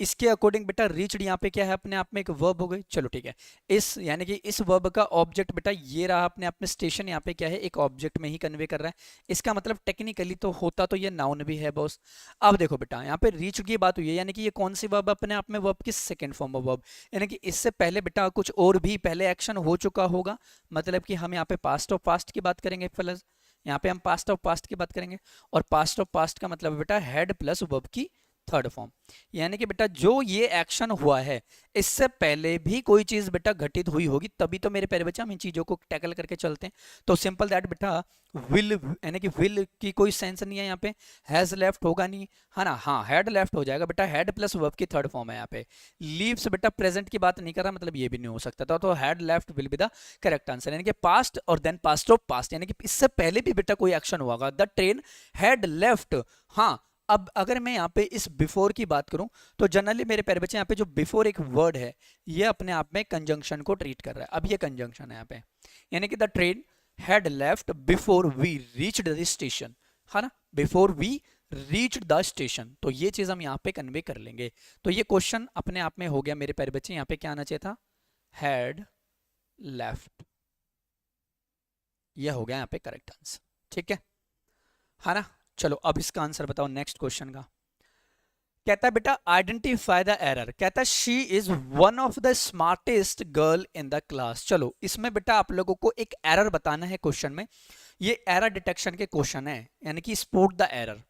इसके अकॉर्डिंग बेटा रीच्ड यहाँ पे क्या है, अपने आप में एक वर्ब हो गई। चलो ठीक है, इस यानी कि इस वर्ब का ऑब्जेक्ट बेटा ये रहा अपने आप में, स्टेशन यहाँ पे क्या है, एक ऑब्जेक्ट में ही कन्वे कर रहा है। इसका मतलब टेक्निकली तो होता तो ये नाउन भी है बॉस। अब देखो बेटा, यहाँ पे रीच की बात हुई है, यानी कि ये कौन सी वर्ब अपने आप में, वर्ब की सेकंड फॉर्म ऑफ वर्ब। यानी कि इससे पहले बेटा कुछ और भी पहले एक्शन हो चुका होगा, मतलब कि हम यहाँ पे पास्ट ऑफ पास्ट की बात करेंगे प्लस, यहाँ पे हम पास्ट ऑफ पास्ट की बात करेंगे। और पास्ट ऑफ पास्ट का मतलब बेटा हेड प्लस वर्ब की थर्ड फॉर्म। यानी कि बेटा जो ये एक्शन हुआ है, इससे पहले भी कोई चीज बेटा घटित हुई होगी, तभी तो मेरे प्यारे बच्चे हम इन चीजों को टैकल करके चलते हैं। तो सिंपल दैट बेटा, विल यानी कि विल की कोई सेंस नहीं है यहाँ पे, हैज लेफ्ट होगा नहीं, है ना। हाँ हैड लेफ्ट हो जाएगा बेटा, हैड प्लस वर्ब की थर्ड फॉर्म है यहाँ पे। लीव्स बेटा प्रेजेंट की बात नहीं कर रहा, मतलब ये भी नहीं हो सकता था, तो had left will be the correct answer. यानी कि पास्ट और देन पास्ट ऑफ पास्ट, यानी कि इससे पहले भी बेटा कोई एक्शन हुआ, द ट्रेन हैड लेफ्ट। हाँ, अब अगर मैं यहाँ पे इस बिफोर की बात करूं तो जनरली मेरे प्यारे बच्चे यहाँ पे जो बिफोर एक वर्ड है, ये अपने आप में कंजंक्शन को ट्रीट कर रहा है। अब ये कंजंक्शन है यहाँ पे, यानी कि the train had left before we reached the station, है ना, before we reached the station. तो ये चीज हम यहाँ पे कन्वे कर लेंगे। तो ये क्वेश्चन अपने आप में हो गया मेरे प्यारे बच्चे, यहाँ पे क्या आना चाहिए था, हैड लेफ्ट। ये हो गया यहाँ पे करेक्ट आंसर। ठीक है ना। चलो अब इसका आंसर बताओ नेक्स्ट क्वेश्चन का। कहता है बेटा आइडेंटिफाई द एरर। कहता है she is one of the smartest girl in the class. चलो इसमें बेटा आप लोगों को एक एरर बताना है क्वेश्चन में। ये एरर डिटेक्शन के क्वेश्चन है, यानी कि स्पॉट द एरर।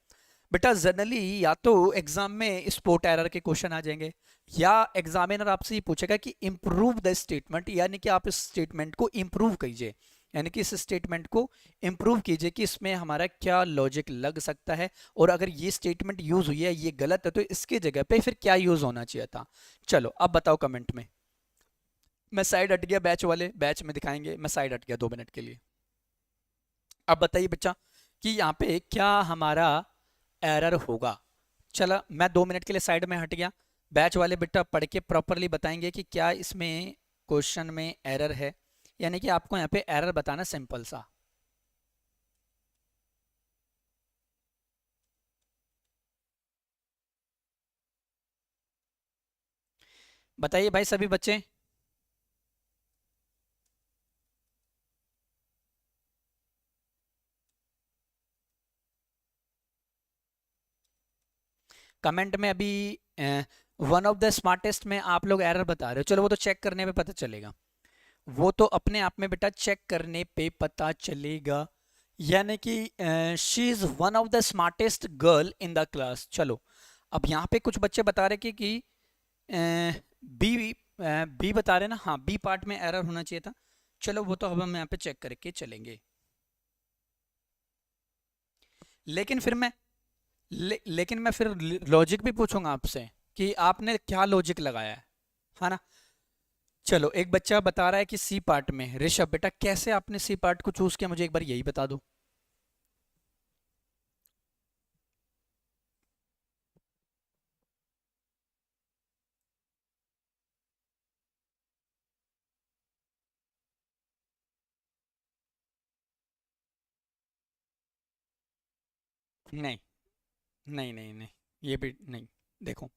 बेटा जनरली या तो एग्जाम में स्पॉट एरर के क्वेश्चन आ जाएंगे, या एग्जामिनर आपसे ये पूछेगा कि इंप्रूव द स्टेटमेंट, यानी कि आप इस स्टेटमेंट को इंप्रूव कीजिए, यानी कि इस स्टेटमेंट को इंप्रूव कीजिए कि इसमें हमारा क्या लॉजिक लग सकता है, और अगर ये स्टेटमेंट यूज हुई है ये गलत है तो इसकी जगह पे फिर क्या यूज होना चाहिए था। चलो अब बताओ कमेंट में। मैं साइड हट गया, बैच वाले बैच में दिखाएंगे, मैं साइड हट गया 2 मिनट के लिए। अब बताइए बच्चा कि यहाँ पे क्या हमारा एरर होगा। चला मैं 2 मिनट के लिए साइड में हट गया, बैच वाले बेटा पढ़ के प्रॉपरली बताएंगे कि क्या इसमें क्वेश्चन में एरर है, यानी कि आपको यहाँ पे एरर बताना सिंपल सा। बताइए भाई सभी बच्चे। कमेंट में अभी वन ऑफ द स्मार्टेस्ट में आप लोग एरर बता रहे हो, चलो वो तो चेक करने पे पता चलेगा, वो तो अपने आप में बेटा चेक करने पे पता चलेगा। यानी कि she is one of the smartest girl in the class. चलो अब यहाँ पे कुछ बच्चे बता रहे कि बी बी बता रहे ना, हाँ बी पार्ट में एरर होना चाहिए था। चलो वो तो अब हम यहाँ पे चेक करके चलेंगे, लेकिन फिर मैं लेकिन मैं फिर लॉजिक भी पूछूंगा आपसे कि आपने क्या लॉजिक लगाया है ना। चलो एक बच्चा बता रहा है कि सी पार्ट में, ऋषभ बेटा कैसे आपने सी पार्ट को चूज किया, मुझे एक बार यही बता दो। नहीं नहीं नहीं नहीं, ये भी नहीं। देखो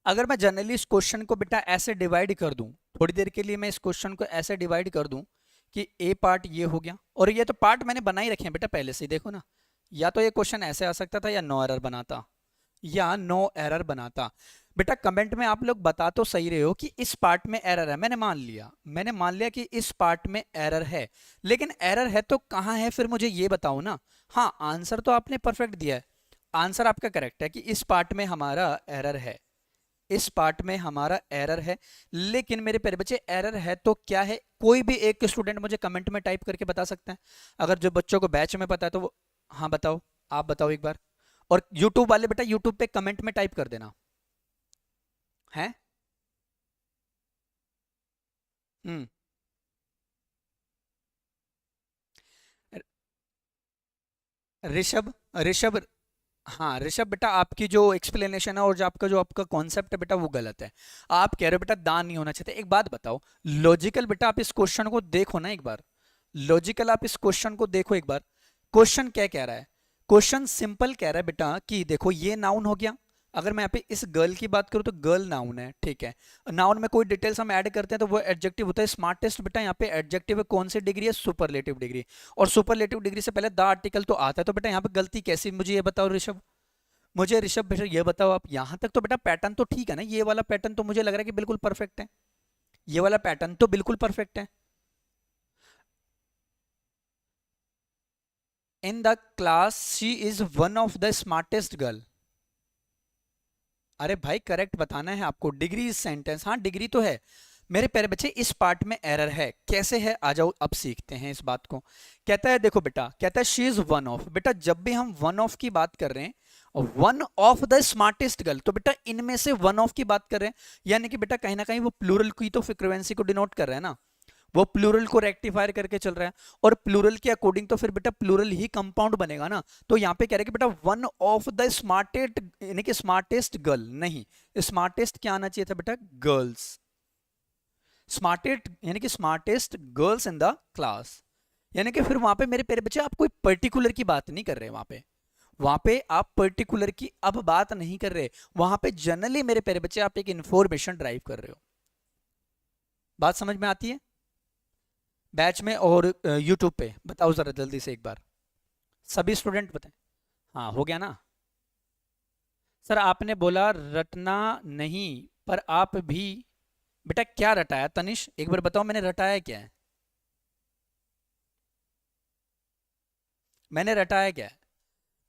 अगर मैं जनरली इस क्वेश्चन को बेटा ऐसे डिवाइड कर दूं, थोड़ी देर के लिए मैं इस क्वेश्चन को ऐसे डिवाइड कर दूं कि ए पार्ट ये हो गया, और ये तो पार्ट मैंने बना ही रखे हैं बेटा पहले से ही, देखो ना। या तो ये क्वेश्चन ऐसे आ सकता था, या नो एरर बनाता, या नो एरर बनाता। बेटा कमेंट में आप लोग बता तो सही रहे हो कि इस पार्ट में एरर है, मैंने मान लिया कि इस पार्ट में एरर है, लेकिन एरर है तो कहाँ है फिर मुझे ये बताओ ना। हाँ आंसर तो आपने परफेक्ट दिया है, आंसर आपका करेक्ट है कि इस पार्ट में हमारा एरर है, इस पार्ट में हमारा एरर है। लेकिन मेरे प्यारे बच्चे एरर है तो क्या है, कोई भी एक स्टूडेंट मुझे कमेंट में टाइप करके बता सकता है, अगर जो बच्चों को बैच में पता है तो वो। हाँ बताओ, आप बताओ एक बार। और यूट्यूब वाले बेटा यूट्यूब पे कमेंट में टाइप कर देना है। हम्म। ऋषभ, ऋषभ, हाँ ऋषभ बेटा, आपकी जो एक्सप्लेनेशन है और जो आपका कॉन्सेप्ट है बेटा वो गलत है। आप कह रहे हो बेटा दान नहीं होना चाहिए। एक बात बताओ, लॉजिकल बेटा आप इस क्वेश्चन को देखो ना एक बार, लॉजिकल आप इस क्वेश्चन को देखो एक बार। क्वेश्चन क्या कह रहा है? क्वेश्चन सिंपल कह रहा है बेटा कि देखो ये नाउन हो गया। अगर मैं यहाँ पे इस गर्ल की बात करूँ तो गर्ल नाउन है, ठीक है। नाउन में कोई डिटेल्स हम ऐड करते हैं तो वो एडजेक्टिव होता है। स्मार्टेस्ट बेटा यहाँ पे एडजेक्टिव है, कौन सी डिग्री है? Superlative degree. और सुपरलेटिव डिग्री से पहले द आर्टिकल तो आता है, तो बेटा यहाँ पे गलती कैसी, मुझे ये बताओ ऋषभ। मुझे ऋषभ बेटा ये बताओ, आप यहां तक तो बेटा पैटर्न तो ठीक है ना? ये वाला पैटर्न तो मुझे लग रहा है कि बिल्कुल परफेक्ट है। ये वाला पैटर्न तो बिल्कुल परफेक्ट है। In the class she is one of the smartest girl. अरे भाई करेक्ट बताना है आपको। डिग्री इज सेंटेंस, हाँ डिग्री तो है। मेरे प्यारे बच्चे इस पार्ट में एरर है, कैसे है आ जाओ अब सीखते हैं इस बात को। कहता है देखो बेटा, कहता है शी इज वन ऑफ। बेटा जब भी हम वन ऑफ की बात कर रहे हैं, one of the smartest girl, तो बेटा इनमें से वन ऑफ की बात कर रहे हैं, यानी कि बेटा कहीं ना कहीं वो प्लूरल की तो फ्रीक्वेंसी को डिनोट कर रहा है ना, वो प्लूरल को रेक्टिफायर करके चल रहा है। और प्लूरल के अकॉर्डिंग तो फिर बेटा प्लूरल ही कंपाउंड बनेगा ना। तो यहाँ पे कह रहे हैं कि बेटा वन ऑफ द स्मार्टेस्ट, यानी कि स्मार्टेस्ट गर्ल नहीं, स्मार्टेस्ट क्या आना चाहिए था बेटा? गर्ल्स। स्मार्टेस्ट यानी कि smartest girls in the class. यानी कि फिर वहां पे मेरे प्यारे बच्चे आप कोई पर्टिकुलर की बात नहीं कर रहे। वहां पे आप पर्टिकुलर की अब बात नहीं कर रहे। वहां पे जनरली मेरे प्यारे बच्चे आप एक इंफॉर्मेशन ड्राइव कर रहे हो। बात समझ में आती है? बैच में और यूट्यूब पे बताओ जरा जल्दी से एक बार, सभी स्टूडेंट बताएं। हाँ हो गया ना? सर आपने बोला रटना नहीं, पर आप भी बेटा क्या रटाया? तनिष एक बार बताओ मैंने रटाया क्या है? मैंने रटाया क्या है?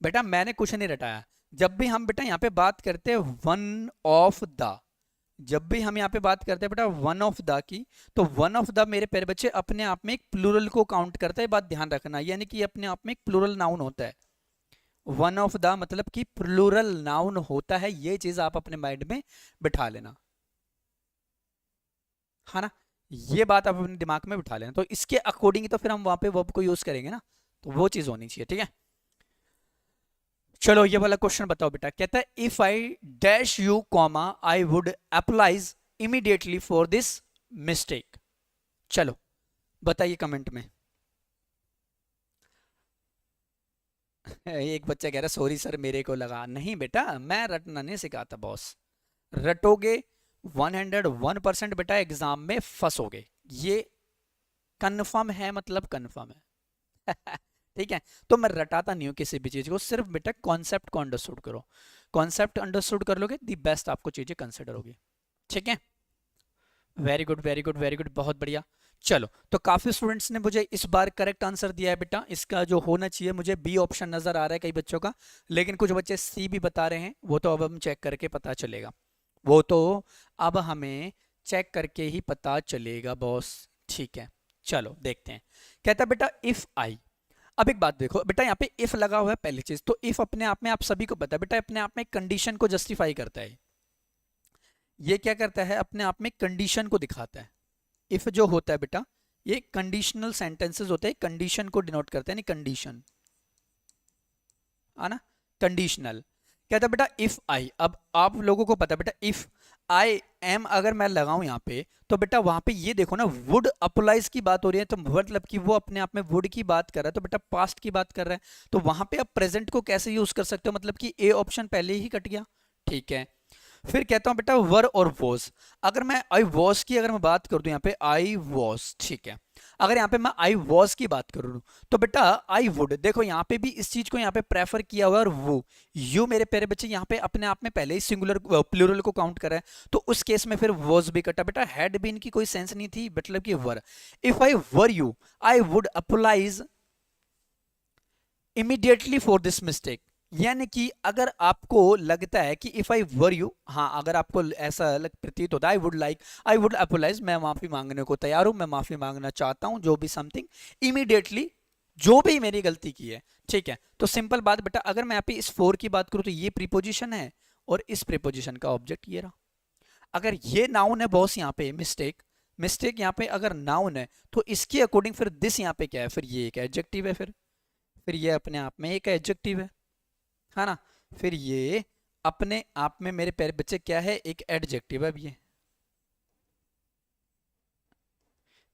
बेटा मैंने कुछ नहीं रटाया। जब भी हम बेटा यहाँ पे बात करते हैं वन ऑफ द, जब भी हम यहाँ पे बात करते हैं बेटा वन ऑफ द की, तो वन ऑफ द मेरे प्यारे बच्चे अपने आप में एक प्लूरल को काउंट करता है। बात ध्यान रखना, यानी कि अपने आप में एक प्लूरल नाउन होता है। वन ऑफ द मतलब कि प्लूरल नाउन होता है, ये चीज आप अपने माइंड में बिठा लेना, है ना? ये बात आप अपने दिमाग में बिठा लेना। तो इसके अकॉर्डिंग तो फिर हम वहां पे वर्ब को यूज करेंगे ना, तो वो चीज होनी चाहिए, ठीक है। चलो ये वाला क्वेश्चन बताओ बेटा। कहता है if I dash you comma I would applies immediately for this mistake. चलो बताइए कमेंट में। एक बच्चा कह रहा है सॉरी सर मेरे को लगा। नहीं बेटा मैं रटना नहीं सिखाता बॉस, रटोगे 101% बेटा एग्जाम में फंसोगे, ये कन्फर्म है, मतलब कन्फर्म है। ठीक है, तो मैं रटाता नहीं हूं किसी भी चीज को, सिर्फ बेटा कॉन्सेप्ट को अंडरस्टूड करो। कॉन्सेप्ट अंडरस्टूड कर लोगे दी बेस्ट आपको चीजें कंसिडर होगी, ठीक है। Very good very good very good, बहुत बढ़िया। चलो तो काफी स्टूडेंट्स ने मुझे इस बार करेक्ट आंसर दिया है बेटा। इसका जो होना चाहिए, मुझे बी ऑप्शन नजर आ रहा है कई बच्चों का, लेकिन कुछ बच्चे सी भी बता रहे हैं। वो तो अब हम चेक करके पता चलेगा, वो तो अब हमें चेक करके ही पता चलेगा बॉस, ठीक है। चलो देखते हैं। कहता है बेटा इफ आई, अब एक बात देखो बेटा, यहाँ पे इफ लगा हुआ है पहली चीज तो। इफ अपने आप में आप सभी को पता है बेटा, अपने आप में कंडीशन को जस्टिफाई करता है। ये क्या करता है? अपने आप में कंडीशन को दिखाता है। इफ जो होता है बेटा, ये कंडीशनल सेंटेंसेस होते हैं, कंडीशन को डिनोट करते हैं, नहीं कंडीशन, है ना, कंडीशनल। कहता है बेटा इफ आई, अब आप लोगों को पता है बेटा इफ आई एम अगर मैं लगाऊं यहाँ पे, तो बेटा वहां पे ये देखो ना वुड अप्लाइज की बात हो रही है, तो मतलब कि वो अपने आप में वुड की बात कर रहा है, तो बेटा पास्ट की बात कर रहा है। तो वहां पे आप प्रेजेंट को कैसे यूज कर सकते हो? मतलब कि ए ऑप्शन पहले ही कट गया, ठीक है। फिर कहता हूं बेटा वर और वॉज। अगर मैं आई वॉज की अगर मैं बात कर दूं यहाँ पे आई वॉज, ठीक है। अगर यहाँ पे मैं आई वॉज की बात करूं तो बेटा आई वुड, देखो यहाँ पे भी इस चीज को यहाँ पे प्रेफर किया हुआ, और वो यू मेरे प्यारे बच्चे यहाँ पे अपने आप में पहले ही सिंगुलर प्लूरल को काउंट कर रहा है, तो उस केस में फिर वॉज भी कटा बेटा। हैड बीन की कोई सेंस नहीं थी, मतलब कि were. If I were you I would applies immediately for this mistake, यानी कि अगर आपको लगता है कि इफ आई वर यू, हाँ अगर आपको ऐसा प्रतीत होता है I would like, I would apologise, मैं माफी मांगने को तैयार हूं, मैं माफी मांगना चाहता हूं, जो भी समथिंग, इमीडिएटली जो भी मेरी गलती की है, ठीक है। तो सिंपल बात बेटा, अगर मैं यहाँ पे इस फोर की बात करूं तो ये प्रीपोजिशन है और इस प्रीपोजिशन का ऑब्जेक्ट ये रहा। अगर ये नाउन है बॉस, यहाँ पे मिस्टेक, मिस्टेक यहाँ पे अगर नाउन है तो इसके अकॉर्डिंग फिर दिस यहाँ पे क्या है, फिर ये एक एडजेक्टिव है, फिर ये अपने आप में एक एडजेक्टिव है ना। फिर ये अपने आप में मेरे प्यारे बच्चे क्या है, एक एडजेक्टिव है ये।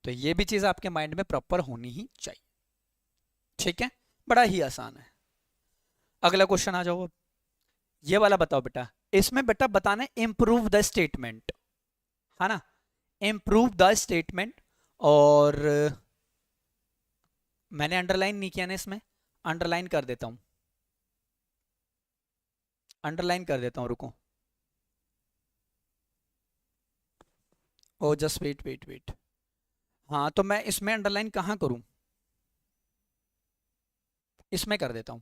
तो ये भी चीज आपके माइंड में प्रॉपर होनी ही चाहिए, ठीक है। बड़ा ही आसान है। अगला क्वेश्चन आ जाओ अब। ये वाला बताओ बेटा, इसमें बेटा बताना है इंप्रूव द स्टेटमेंट, है ना, इंप्रूव द स्टेटमेंट। और मैंने अंडरलाइन नहीं किया ना इसमें, अंडरलाइन कर देता हूं, अंडरलाइन कर देता हूं, रुको। ओ जस्ट वेट वेट वेट, हाँ तो मैं इसमें अंडरलाइन कहाँ करूं, इसमें कर देता हूं।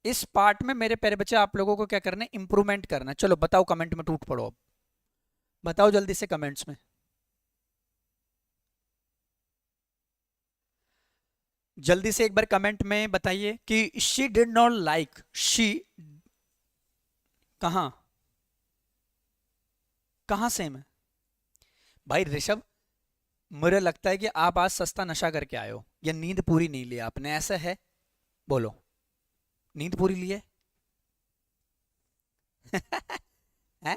इस पार्ट में मेरे प्यारे बच्चे आप लोगों को क्या करना है, इंप्रूवमेंट करना है। चलो बताओ, कमेंट में टूट पड़ो अब, बताओ जल्दी से कमेंट्स में। जल्दी से एक बार कमेंट में बताइए कि she did not like, she कहाँ कहाँ सेम है भाई ऋषभ। मुझे लगता है कि आप आज सस्ता नशा करके आए हो, या नींद पूरी नहीं ली आपने, ऐसा है, बोलो नींद पूरी ली है? हैं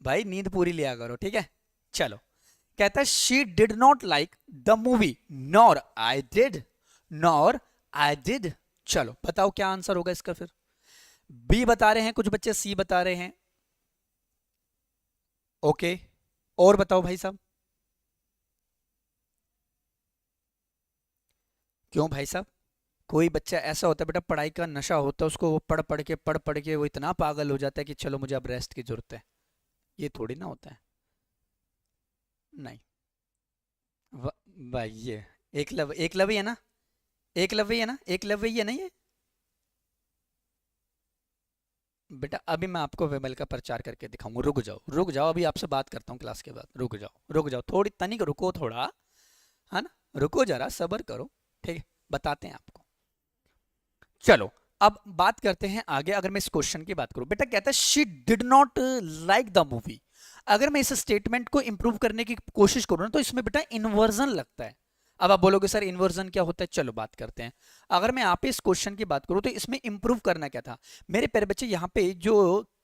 भाई, नींद पूरी लिया करो, ठीक है। चलो, कहता है she did not like the movie, nor I did, nor I did. चलो बताओ क्या आंसर होगा इसका फिर। बी बता रहे हैं कुछ बच्चे, सी बता रहे हैं, ओके। और बताओ भाई साहब, क्यों भाई साहब? कोई बच्चा ऐसा होता है बेटा, पढ़ाई का नशा होता है उसको, वो पढ़ पढ़ के वो इतना पागल हो जाता है कि चलो मुझे अब रेस्ट की जरूरत है। ये थोड़ी ना होता है, नहीं। व- भाई ये एकलव्य है ना, एकलव्य है ना, एकलव्य ही है ना ये। बेटा अभी मैं आपको विमल का प्रचार करके दिखाऊंगा, रुक जाओ रुक जाओ, अभी आपसे बात करता हूँ क्लास के बाद, रुक जाओ थोड़ी तनिक रुको थोड़ा, है ना, रुको जरा सब्र करो, ठीक है, बताते हैं आपको। चलो अब बात करते हैं आगे। अगर मैं इस क्वेश्चन की बात करूं, बेटा कहता है she did not like the movie. अगर मैं इस स्टेटमेंट को इंप्रूव करने की कोशिश करूं ना, तो इसमें बेटा इन्वर्जन लगता है। अब आप बोलोगे सर इन्वर्जन क्या होता है, चलो बात करते हैं। अगर मैं यहाँ पे इस क्वेश्चन की बात करूं तो इसमें इंप्रूव करना क्या था मेरे प्यारे बच्चे, यहाँ पे जो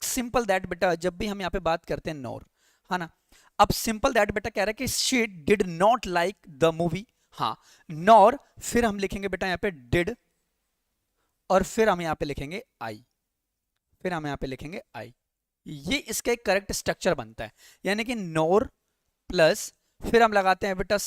सिंपल दैट बेटा, जब भी हम यहाँ पे बात करते हैं नॉर, है ना। अब सिंपल दैट बेटा कह रहा है कि she did not like the movie, हाँ, नॉर, फिर हम लिखेंगे बेटा यहाँ पे डिड, और फिर हम यहाँ पे लिखेंगे आई, फिर हम यहाँ पे लिखेंगे आई। ये इसका एक करेक्ट स्ट्रक्चर बनता है, यानी कि नोर प्लस, फिर हम लगाते हैं बेटा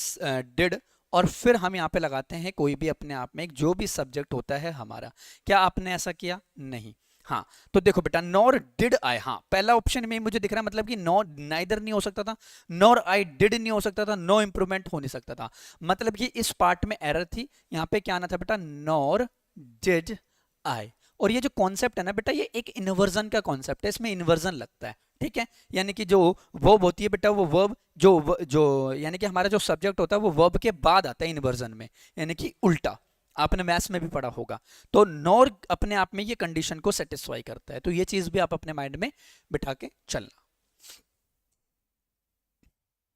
डिड, और फिर हम यहाँ पे लगाते हैं कोई भी अपने आप में एक जो भी सब्जेक्ट होता है हमारा। क्या आपने ऐसा किया? नहीं। हाँ, तो देखो बेटा नॉर डिड आई, हाँ पहला ऑप्शन में मुझे दिख रहा है, मतलब कि नॉर नाइदर नहीं हो सकता था, नॉर आई डिड नहीं हो सकता था, नो इंप्रूवमेंट हो नहीं सकता था, मतलब कि इस पार्ट में एरर थी। यहाँ पे क्या आना था बेटा, नॉर डिड आई। और ये जो कॉन्सेप्ट है ना बेटा, ये एक इन्वर्जन का कॉन्सेप्ट है, इसमें इन्वर्जन लगता है, ठीक है। यानी कि जो वर्ब होती है बेटा, वो वर्ब जो यानी कि हमारा जो सब्जेक्ट होता है वो वर्ब के बाद आता है इन्वर्जन में, यानी कि उल्टा। आपने मैथ्स में भी पढ़ा होगा। तो नॉर अपने आप में ये कंडीशन को सेटिस्फाई करता है, तो ये चीज भी आप अपने माइंड में बिठा के चलना,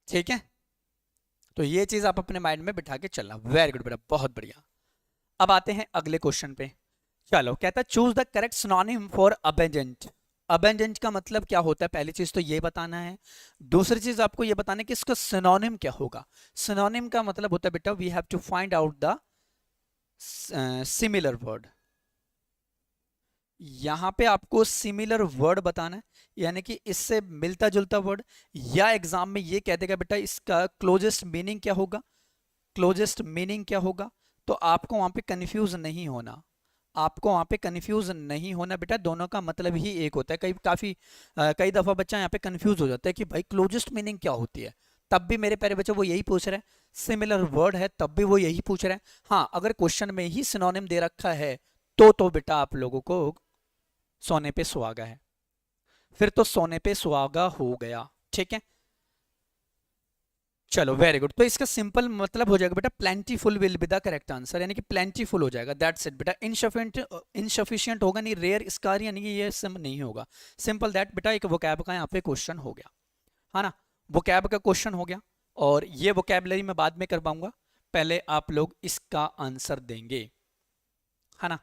ठीक है। तो ये चीज आप अपने माइंड में बिठा के चलना, वेरी गुड बेटा, बहुत बढ़िया। अब आते हैं अगले क्वेश्चन पे। चलो, कहता है choose the correct synonym for abundant. Abundant का मतलब क्या होता है, पहली चीज तो ये बताना है। दूसरी चीज आपको ये बताना है कि इसका सिनोनिम क्या होगा। सिनोनिम का मतलब होता है बेटा, we have to find out the similar word. यहां पे आपको सिमिलर वर्ड बताना है, यानी कि इससे मिलता जुलता वर्ड, या एग्जाम में ये कह देगा बेटा इसका क्लोजेस्ट मीनिंग क्या होगा, क्लोजेस्ट मीनिंग क्या होगा। तो आपको वहां पे कंफ्यूज नहीं होना, आपको वहां पे कंफ्यूज नहीं होना बेटा, दोनों का मतलब ही एक होता है। कई दफा बच्चा यहाँ पे कंफ्यूज हो जाता है कि भाई क्लोजेस्ट मीनिंग क्या होती है, तब भी मेरे प्यारे बच्चों वो यही पूछ रहे हैं। सिमिलर वर्ड है तब भी वो यही पूछ रहे हैं। हाँ, अगर क्वेश्चन में ही सिनोनिम दे रखा है तो बेटा आप लोगों को सोने पे सुहागा है, फिर तो सोने पे सुहागा हो गया, ठीक है। चलो वेरी गुड। तो इसका सिंपल मतलब हो जाएगा बेटा plentiful will be the correct answer, यानी कि प्लेंटीफुल हो जाएगा, दैट्स इट बेटा। इनसफिशिएंट होगा नहीं, रेयर स्कार यानी कि ये सम नहीं होगा। सिंपल दैट बेटा, एक वोकैब का यहाँ पे क्वेश्चन हो गया, है ना। वोकैब का क्वेश्चन हो गया, और ये वोकैबलरी मैं बाद में कर पाऊंगा, पहले आप लोग इसका आंसर देंगे, है ना।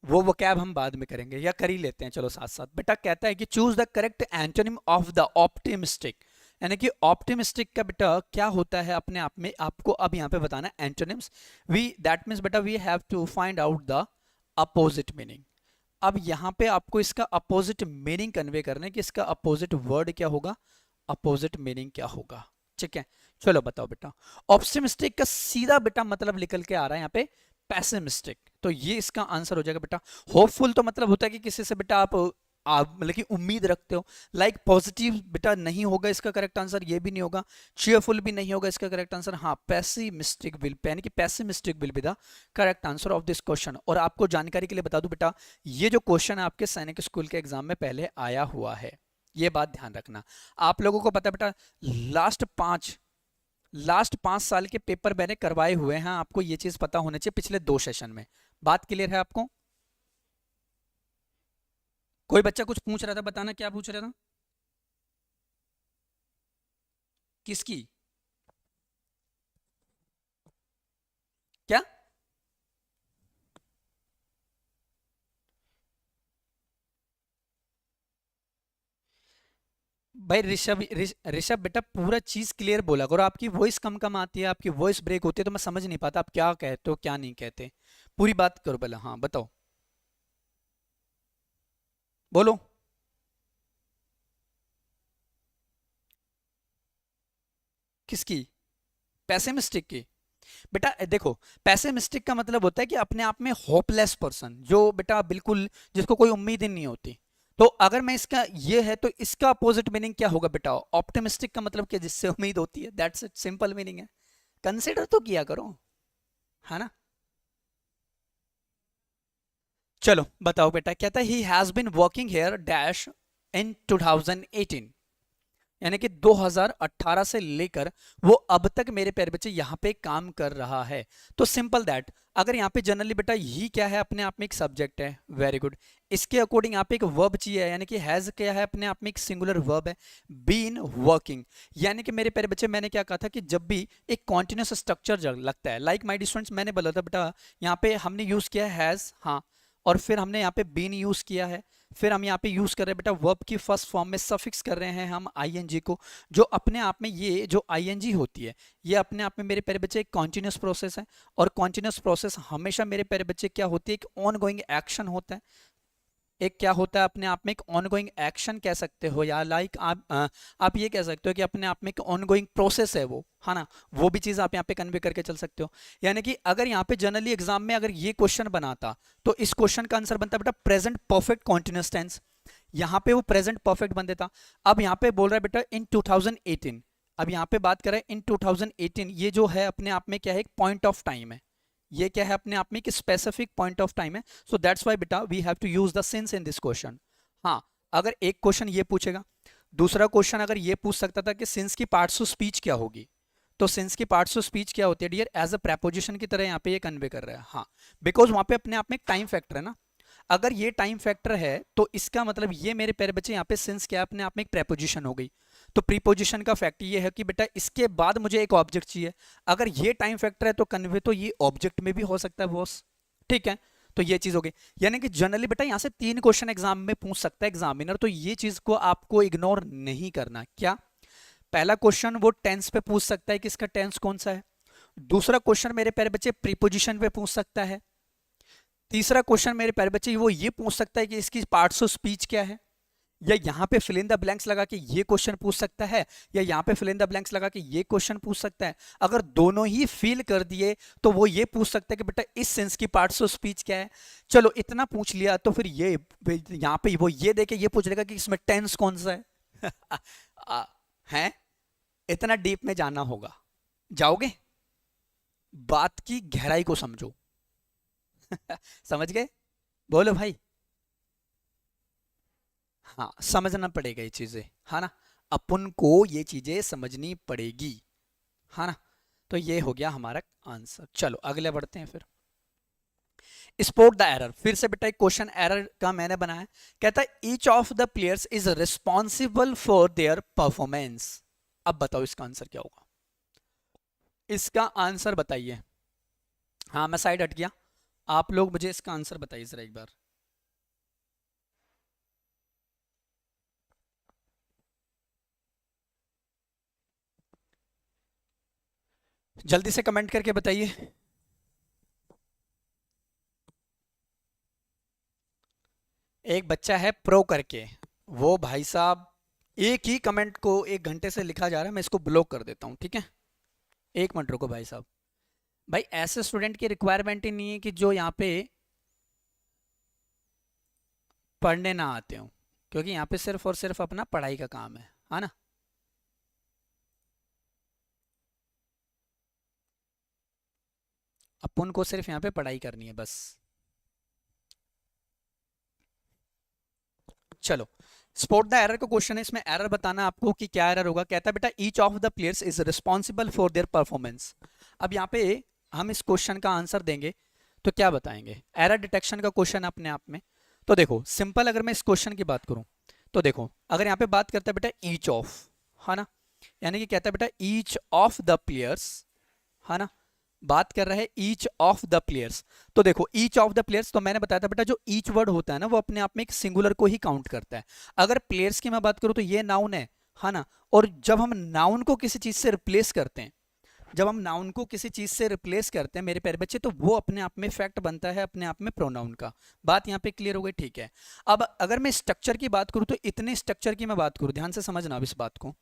वो वोकैब हम बाद में करेंगे, या कर ही लेते हैं चलो साथ साथ। बेटा कहता है कि choose the correct antonym of the optimistic, यानी कि ऑप्टिमिस्टिक का बेटा क्या होता है अपने आप में, आपको अब यहाँ पे बताना है एंटोनिम्स। वी दैट मीन्स बेटा we have to find out the opposite meaning. अब यहाँ पे आपको इसका अपोजिट मीनिंग कन्वे करना है कि इसका अपोजिट वर्ड क्या होगा, अपोजिट मीनिंग क्या होगा। ठीक है, चलो बताओ बेटा। ऑप्टिमिस्टिक का सीधा बेटा मतलब निकल के आ रहा है यहाँ पे पैसिमिस्टिक, तो ये इसका आंसर हो जाएगा बेटा। होपफुल तो मतलब होता है कि किसी से बेटा आप मतलब कि उम्मीद रखते हो। लाइक पॉजिटिव बेटा नहीं होगा इसका करेक्ट आंसर, ये भी नहीं होगा। चीयरफुल भी नहीं होगा इसका करेक्ट आंसर। हाँ, पैसिमिस्टिक विल, यानी कि pessimistic will be the correct answer of this question. और आपको जानकारी के लिए बता दूं बेटा, ये जो क्वेश्चन है आपके सैनिक स्कूल के एग्जाम में पहले आया हुआ है, ये बात ध्यान रखना। आप लोगों को पता है बेटा, लास्ट 5 साल के पेपर मैंने करवाए हुए हैं, आपको ये चीज पता होना चाहिए, पिछले 2 सेशन में। बात क्लियर है आपको? कोई बच्चा कुछ पूछ रहा था, बताना क्या पूछ रहा था, किसकी, क्या? भाई ऋषभ बेटा पूरा चीज क्लियर बोला करो, आपकी वॉइस कम कम आती है, आपकी वॉइस ब्रेक होती है, तो मैं समझ नहीं पाता आप क्या कहते हो क्या नहीं कहते। पूरी बात करो पहले, हाँ बताओ, बोलो। किसकी? पैसिमिस्टिक की? बेटा देखो, पैसिमिस्टिक का मतलब होता है कि अपने आप में होपलेस पर्सन, जो बेटा बिल्कुल जिसको कोई उम्मीद ही नहीं होती। तो अगर मैं इसका ये है तो इसका अपोजिट मीनिंग क्या होगा बेटा? ऑप्टिमिस्टिक का मतलब क्या, जिससे उम्मीद होती है, दैट्स इट, सिंपल मीनिंग है। कंसिडर तो किया करो, है ना। चलो बताओ बेटा, कहता है he has been working here dash in 2018, यानी कि 2018 से लेकर वो अब तक मेरे प्यारे बच्चे यहाँ पे काम कर रहा है। तो सिंपल दैट, अगर यहाँ पे जनरली बेटा ही क्या है, अपने आप में एक सब्जेक्ट है, वेरी गुड। इसके अकॉर्डिंग यहाँ पे एक वर्ब चाहिए, यानी कि हैज क्या है, अपने आप में एक सिंगुलर वर्ब है, बीन वर्किंग। यानी कि मेरे प्यारे बच्चे मैंने क्या कहा था कि जब भी एक कॉन्टिन्यूस स्ट्रक्चर लगता है, लाइक माय स्टूडेंट्स, मैंने बोला था बेटा यहाँ पे हमने यूज किया है हैज, हाँ, और फिर हमने यहाँ पे बीन यूज किया है, फिर हम यहाँ पे यूज कर रहे हैं बेटा वर्ब की फर्स्ट फॉर्म में सफिक्स कर रहे हैं हम आईएनजी को, जो अपने आप में ये जो आईएनजी होती है, ये अपने आप में मेरे प्यारे बच्चे एक कॉन्टिन्यूस प्रोसेस है। और कॉन्टिन्यूस प्रोसेस हमेशा मेरे प्यारे बच्चे क्या होती है, एक ऑन गोइंग एक्शन होता है। एक क्या होता है अपने आप में, एक ऑनगोइंग एक्शन कह सकते हो, या लाइक आप ये कह सकते हो कि अपने आप में एक ऑनगोइंग प्रोसेस है वो, है ना। वो भी चीज आप यहाँ पे कन्वे करके चल सकते हो। यानी कि अगर यहाँ पे जनरली एग्जाम में अगर ये क्वेश्चन बनाता, तो इस क्वेश्चन का आंसर बनता बेटा प्रेजेंट परफेक्ट कॉन्टिन्यूस टेंस, यहाँ पे वो प्रेजेंट परफेक्ट बन देता। अब यहाँ पे बोल रहा है बेटा इन 2018, अब यहाँ पे बात करें इन 2018, ये जो है अपने आप में क्या है, एक पॉइंट ऑफ टाइम है, ये क्या है अपने आप में कि स्पेसिफिक पॉइंट ऑफ टाइम है। सो दैट्स व्हाई बेटा we have to use the since in this question. हाँ, अगर एक क्वेश्चन ये पूछेगा, दूसरा क्वेश्चन अगर ये पूछ सकता था कि सिंस की पार्ट्स ऑफ स्पीच क्या होगी, तो सिंस की पार्ट्स ऑफ स्पीच क्या होती है डियर, एज अ प्रेपोजिशन की तरह यहाँ पे ये कन्वे कर रहा है। हाँ, बिकॉज वहां पे अपने आप में एक टाइम फैक्टर है ना, अगर ये टाइम फैक्टर है तो इसका मतलब ये मेरे प्यारे बच्चे यहाँ पे सिंस क्या अपने आप में एक प्रेपोजिशन हो गई। तो प्रीपोजिशन का फैक्ट ये है कि बेटा इसके बाद मुझे एक ऑब्जेक्ट चाहिए, अगर ये टाइम फैक्टर है तो कन्वे तो ये ऑब्जेक्ट में भी हो सकता है बॉस, ठीक है। तो ये चीज हो गई, यानी कि जनरली बेटा यहाँ से 3 क्वेश्चन एग्जाम में पूछ सकता है एग्जामिनर, तो ये चीज को आपको इग्नोर नहीं करना। क्या? पहला क्वेश्चन वो टेंस पे पूछ सकता है कि इसका टेंस कौन सा है, दूसरा क्वेश्चन मेरे प्यारे बच्चे प्रीपोजिशन पे पूछ सकता है, तीसरा क्वेश्चन मेरे प्यारे बच्चे वो ये पूछ सकता है कि इसकी पार्ट्स ऑफ स्पीच क्या है, या यहाँ पे फिल इन द ब्लैंक्स लगा के ये क्वेश्चन पूछ सकता है, या यहाँ पे फिल इन द ब्लैंक्स लगा के ये क्वेश्चन पूछ सकता है। अगर दोनों ही फिल कर दिए तो वो ये पूछ सकता है कि बेटा इस सेंस की पार्ट्स ऑफ स्पीच क्या है। चलो इतना पूछ लिया तो फिर ये यहाँ पे वो ये देके ये पूछ लेगा कि इसमें टेंस कौन सा है। है, इतना डीप में जाना होगा, जाओगे? बात की गहराई को समझो। समझ गए? बोलो भाई। हाँ, समझना पड़ेगा ये चीजें, है ना, अपन को ये चीजें समझनी पड़ेगी। हाँ ना। तो ये हो गया हमारा आंसर। चलो अगले बढ़ते हैं फिर। स्पॉट द एरर, फिर से बेटा एक क्वेश्चन एरर का मैंने बनाया। कहता है each of the players is responsible for their performance. अब बताओ इसका आंसर क्या होगा, इसका आंसर बताइए। हाँ मैं साइड हट गया, आप लोग मुझे इसका आंसर बताइए जरा एक बार। जल्दी से कमेंट करके बताइए। एक बच्चा है प्रो करके, वो भाई साहब एक ही कमेंट को 1 घंटे से लिखा जा रहा है, मैं इसको ब्लॉक कर देता हूँ, ठीक है। 1 मिनट रुको भाई साहब। भाई ऐसे स्टूडेंट की रिक्वायरमेंट ही नहीं है कि जो यहाँ पे पढ़ने ना आते हो, क्योंकि यहाँ पे सिर्फ और सिर्फ अपना पढ़ाई का काम है ना। अपन को सिर्फ यहाँ पे पढ़ाई करनी है बस। चलो स्पॉट द एरर का क्वेश्चन है, इसमें एरर बताना आपको कि क्या एरर होगा। कहता है बेटा each of the players is responsible for their performance. अब यहाँ पे हम इस क्वेश्चन का आंसर देंगे तो क्या बताएंगे, एरर डिटेक्शन का क्वेश्चन अपने आप में। तो देखो सिंपल, अगर मैं इस क्वेश्चन की बात करूं तो देखो, अगर यहाँ पे बात करता है बेटा ईच ऑफ, है ना, यानी कि कहता है बेटा ईच ऑफ द प्लेयर्स, है ना, बात कर रहे हैं ईच ऑफ द प्लेयर्स। तो देखो ईच ऑफ द प्लेयर्स, तो मैंने बताया था बेटा जो ईच वर्ड होता है ना वो अपने आप में एक सिंगुलर को ही काउंट करता है। अगर प्लेयर्स की मैं बात करूं तो ये नाउन है ना। और जब हम नाउन को किसी चीज से रिप्लेस करते हैं, जब हम नाउन को किसी चीज से रिप्लेस करते हैं मेरे प्यारे बच्चे, तो वो अपने आप में फैक्ट बनता है अपने आप में प्रोनाउन का। बात यहाँ पे क्लियर हो गई, ठीक है। अब अगर मैं स्ट्रक्चर की बात करूं तो इतने स्ट्रक्चर की मैं बात करूं, ध्यान से समझना अब इस बात को,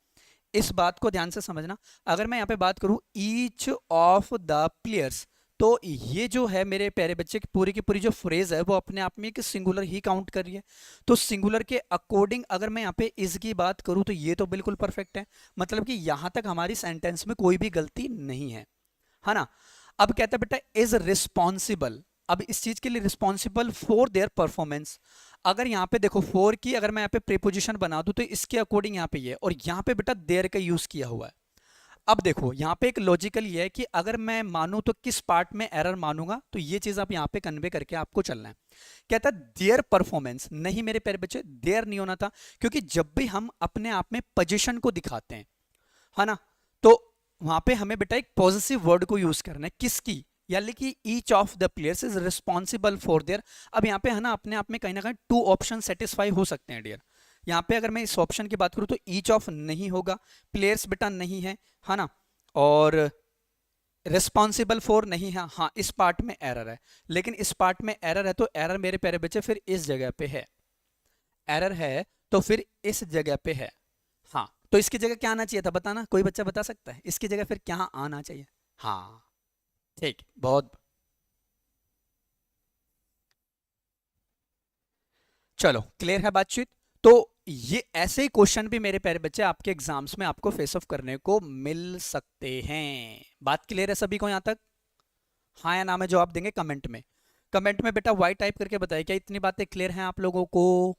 इस बात को ध्यान से समझना। अगर मैं यहाँ पे बात करूं ईच ऑफ द प्लेयर्स, तो ये जो है मेरे प्यारे बच्चे की पूरी जो फ्रेज है वो अपने आप में एक सिंगुलर ही काउंट कर रही है। तो सिंगुलर के अकॉर्डिंग अगर मैं यहाँ पे इज की बात करूं तो ये तो बिल्कुल परफेक्ट है, मतलब कि यहां तक हमारी सेंटेंस में कोई भी गलती नहीं है ना। अब कहता है बेटा इज रिस्पॉन्सिबल, अब इस चीज के लिए रिस्पॉन्सिबल फॉर देयर परफॉर्मेंस। अगर यहाँ पे देखो फॉर की अगर मैं यहाँ पे प्रीपोजिशन बना दूं तो इसके अकॉर्डिंग यहाँ पे ये, और यहाँ पे बेटा देयर का यूज किया हुआ है। अब देखो यहाँ पे एक लॉजिकल ये है कि अगर मैं मानूं तो किस पार्ट में एरर मानूंगा, तो ये चीज आप यहाँ पे कन्वे करके आपको चलना है। कहता है देयर परफॉर्मेंस, नहीं मेरे प्यारे बच्चे देयर नहीं होना था, क्योंकि जब भी हम अपने आप में पोजीशन को दिखाते हैं, है ना, तो वहां पे हमें बेटा एक पॉजिटिव वर्ड को यूज करना है, किसकी, यानी कि each of the players is responsible for their. अब यहाँ पे है ना अपने आप में कहीं ना कहीं 2 ऑप्शन सेटिस्फाई हो सकते हैं डियर। यहाँ पे अगर मैं इस ऑप्शन की बात करूँ तो ईच ऑफ नहीं होगा, प्लेयर्स बेटा नहीं है ना, और रिस्पॉन्सिबल फॉर नहीं है। हाँ इस पार्ट में एरर है, लेकिन इस पार्ट में एरर है तो एरर मेरे प्यारे बच्चे फिर इस जगह पे है, एरर है तो फिर इस जगह पे है। हाँ तो इसकी जगह क्या आना चाहिए था, बताना, कोई बच्चा बता सकता है इसकी जगह फिर क्या आना चाहिए। हाँ ठीक, बहुत। चलो क्लियर है बातचीत। तो ये ऐसे ही क्वेश्चन भी मेरे प्यारे बच्चे आपके एग्जाम्स में आपको फेस ऑफ करने को मिल सकते हैं। बात क्लियर है सभी को यहाँ तक, हाँ या ना में जवाब देंगे कमेंट में। कमेंट में बेटा वाई टाइप करके बताइए क्या इतनी बातें क्लियर हैं आप लोगों को।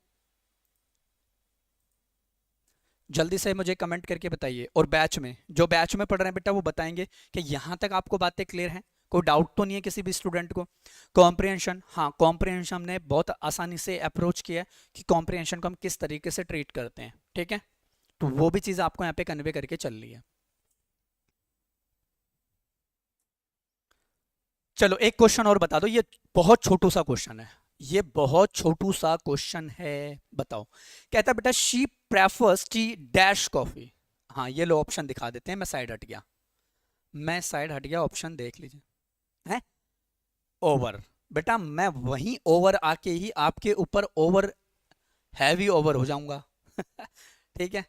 जल्दी से मुझे कमेंट करके बताइए, और बैच में जो बैच में पढ़ रहे हैं बेटा वो बताएंगे कि यहाँ तक आपको बातें क्लियर हैं, कोई डाउट तो नहीं है किसी भी स्टूडेंट को। कॉम्प्रिहेंशन, हाँ कॉम्प्रिहेंशन हमने बहुत आसानी से अप्रोच किया है कि कॉम्प्रिहेंशन को हम किस तरीके से ट्रीट करते हैं, ठीक है। तो वो भी चीज़ आपको यहाँ पे कन्वे करके चल रही है। चलो एक क्वेश्चन और बता दो, ये बहुत छोटू सा क्वेश्चन है, ये बहुत छोटू सा क्वेश्चन है, बताओ। कहता है बेटा she prefers T dash coffee. हाँ ये लो ऑप्शन दिखा देते हैं, मैं साइड हट गया, मैं साइड हट गया, ऑप्शन देख लीजिए। है ओवर, बेटा मैं वहीं ओवर आके ही आपके ऊपर ओवर हैवी ओवर हो जाऊंगा ठीक है।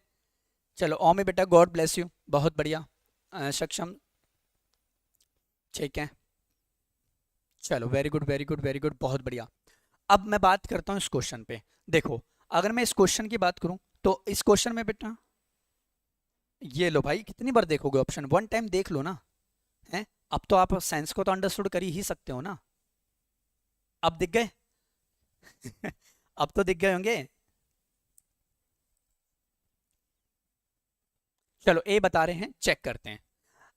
चलो ओ में बेटा गॉड ब्लेस यू, बहुत बढ़िया, सक्षम, ठीक है। चलो very good very good very good, बहुत बढ़िया। अब मैं बात करता हूँ इस क्वेश्चन पे। देखो अगर मैं इस क्वेश्चन की बात करूं तो इस क्वेश्चन में बेटा ये लो भाई, कितनी बार देखोगे ऑप्शन, 1 टाइम देख लो ना। है अब तो आप साइंस को तो अंडरस्टूड कर ही सकते हो ना, अब दिख गए अब तो दिख गए होंगे। चलो ए बता रहे हैं, चेक करते हैं।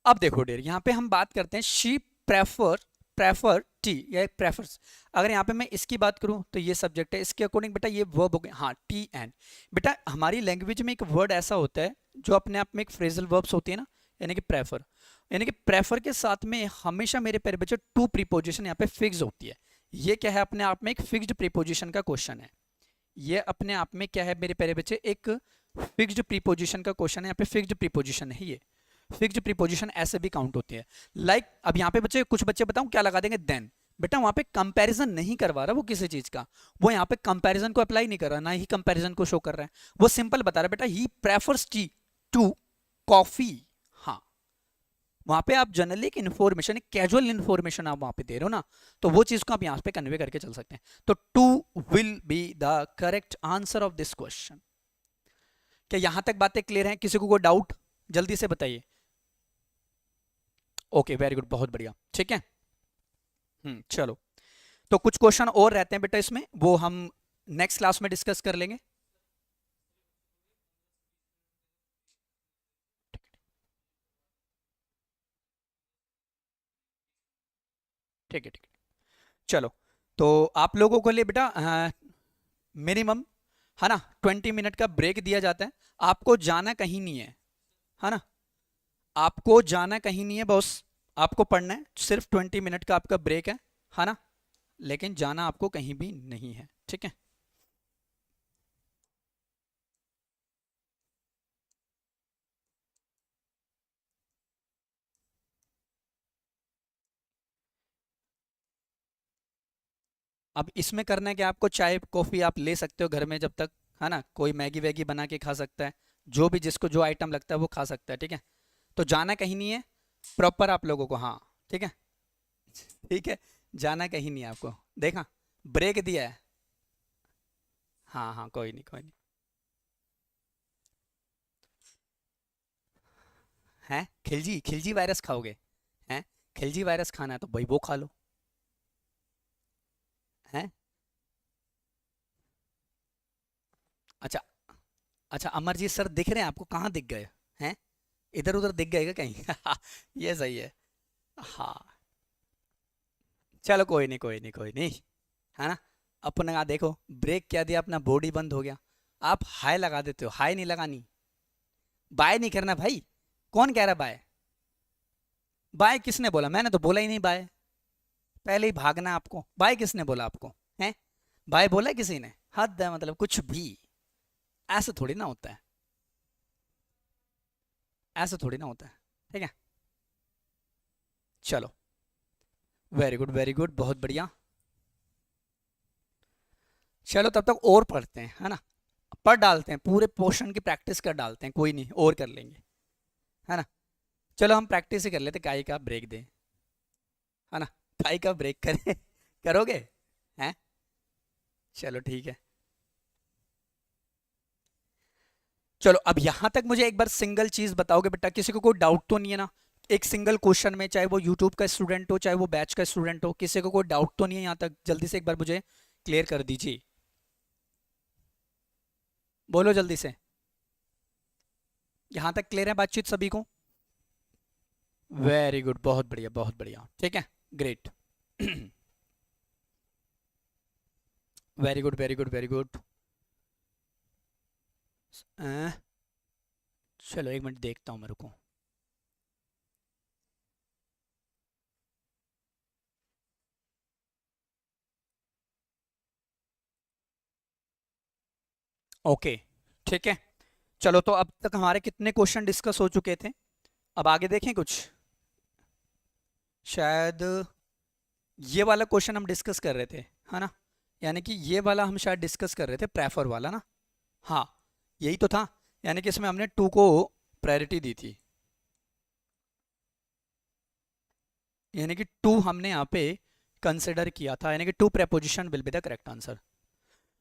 अब देखो डियर, यहाँ पे हम बात करते हैं शी प्रेफर टी या प्रेफर्स। अगर यहाँ पे मैं इसकी बात करूँ तो ये सब्जेक्ट है, इसके अकॉर्डिंग बेटा ये वर्ब हो गया, हाँ टी एन। बेटा हमारी लैंग्वेज में एक वर्ड ऐसा होता है जो अपने आप में एक फ्रेजल वर्ब्स होती है ना, यानी कि प्रेफर, यानी कि प्रेफर के साथ में हमेशा मेरे प्यारे बच्चे टू प्रीपोजिशन यहाँ पे फिक्स होती है। ये क्या है, अपने आप में एक फिक्स्ड प्रीपोजिशन का क्वेश्चन है। ये अपने आप में क्या है मेरे प्यारे बच्चे, एक फिक्स्ड प्रीपोजिशन का क्वेश्चन है। यहाँ पे फिक्स्ड प्रीपोजिशन है, ये फिक्स्ड प्रीपोजिशन ऐसे भी काउंट होती है। लाइक अब यहाँ पे बच्चे, कुछ बच्चे बताऊं क्या लगा देंगे, देन। बेटा वहां पे कंपैरिजन नहीं करवा रहा वो किसी चीज का, वो यहाँ पे कंपैरिजन को अप्लाई नहीं कर रहा, ना ही कंपैरिजन को शो कर रहा है, वो सिंपल बता रहा है बेटा he prefers tea to coffee. हाँ, वहां पे आप जनरली एक इन्फॉर्मेशन, एक कैजुअल इन्फॉर्मेशन आप वहां पे दे रहे हो ना, तो वो चीज को आप यहाँ पे कन्वे करके चल सकते हैं। तो to will be the correct answer of this question. क्या यहां तक बातें क्लियर हैं? किसी को कोई डाउट जल्दी से बताइए। ओके वेरी गुड, बहुत बढ़िया, ठीक है। चलो, तो कुछ क्वेश्चन और रहते हैं बेटा इसमें, वो हम नेक्स्ट क्लास में डिस्कस कर लेंगे। ठीक है, ठीक है, चलो। तो आप लोगों के लिए बेटा मिनिमम है ना 20 मिनट का ब्रेक दिया जाता है। आपको जाना कहीं नहीं है ना, आपको जाना कहीं नहीं है बॉस, आपको पढ़ना है, सिर्फ 20 मिनट का आपका ब्रेक है ना, लेकिन जाना आपको कहीं भी नहीं है, ठीक है। अब इसमें करना है कि आपको चाय कॉफ़ी आप ले सकते हो घर में जब तक, है ना, कोई मैगी वैगी बना के खा सकता है, जो भी जिसको जो आइटम लगता है वो खा सकता है, ठीक है। तो जाना कहीं नहीं है प्रॉपर आप लोगों को, हाँ ठीक है, ठीक है, जाना कहीं नहीं है आपको, देखा ब्रेक दिया है। हाँ हाँ, कोई नहीं कोई नहीं। हैं, खिलजी खिलजी वायरस खाओगे? हैं, खिलजी वायरस खाना है तो भाई वो खा लो। हैं, अच्छा, अच्छा अमरजीत सर दिख रहे हैं आपको? कहाँ दिख गए हैं? इधर उधर दिख गए क्या कहीं? ये सही है। हाँ, चलो कोई नहीं कोई नहीं कोई नहीं, है ना। अपने का देखो ब्रेक क्या दिया, अपना बॉडी बंद हो गया। आप हाय लगा देते हो, हाय नहीं लगानी, बाय नहीं करना भाई। कौन कह रहा बाय? बाय किसने बोला? मैंने तो बोला ही नहीं बाय। पहले ही भागना आपको, बाय किसने बोला आपको? हैं, बाय बोला किसी ने? हद है, मतलब कुछ भी ऐसा थोड़ी ना होता है, ऐसा थोड़ी ना होता है, ठीक है। चलो, वेरी गुड वेरी गुड, बहुत बढ़िया। चलो तब तक और पढ़ते हैं, है ना, पढ़ डालते हैं, पूरे पोर्शन की प्रैक्टिस कर डालते हैं, कोई नहीं और कर लेंगे, है ना। चलो हम प्रैक्टिस ही कर लेते, काई का ब्रेक दें, है ना, काई का ब्रेक करें। करोगे? हैं, चलो ठीक है। चलो अब यहां तक मुझे एक बार सिंगल चीज बताओगे बेटा, किसी को कोई डाउट तो नहीं है ना? एक सिंगल क्वेश्चन में, चाहे वो यूट्यूब का स्टूडेंट हो चाहे वो बैच का स्टूडेंट हो, किसी को कोई डाउट तो नहीं है यहाँ तक? जल्दी से एक बार मुझे क्लियर कर दीजिए, बोलो जल्दी से। यहाँ तक क्लियर है बातचीत सभी को? वेरी गुड, बहुत बढ़िया बहुत बढ़िया, ठीक है, great. Very good very good very good. चलो एक मिनट देखता हूँ मेरे को। ओके, ठीक है। चलो तो अब तक हमारे कितने क्वेश्चन डिस्कस हो चुके थे? अब आगे देखें कुछ, शायद ये वाला क्वेश्चन हम डिस्कस कर रहे थे, है ना, यानी कि ये वाला हम शायद डिस्कस कर रहे थे, प्रेफर वाला ना। हाँ, यही तो था, यानी कि इसमें हमने टू को प्रायोरिटी दी थी, यानी कि टू हमने यहाँ पे कंसिडर किया था, यानी कि to preposition will be the correct answer.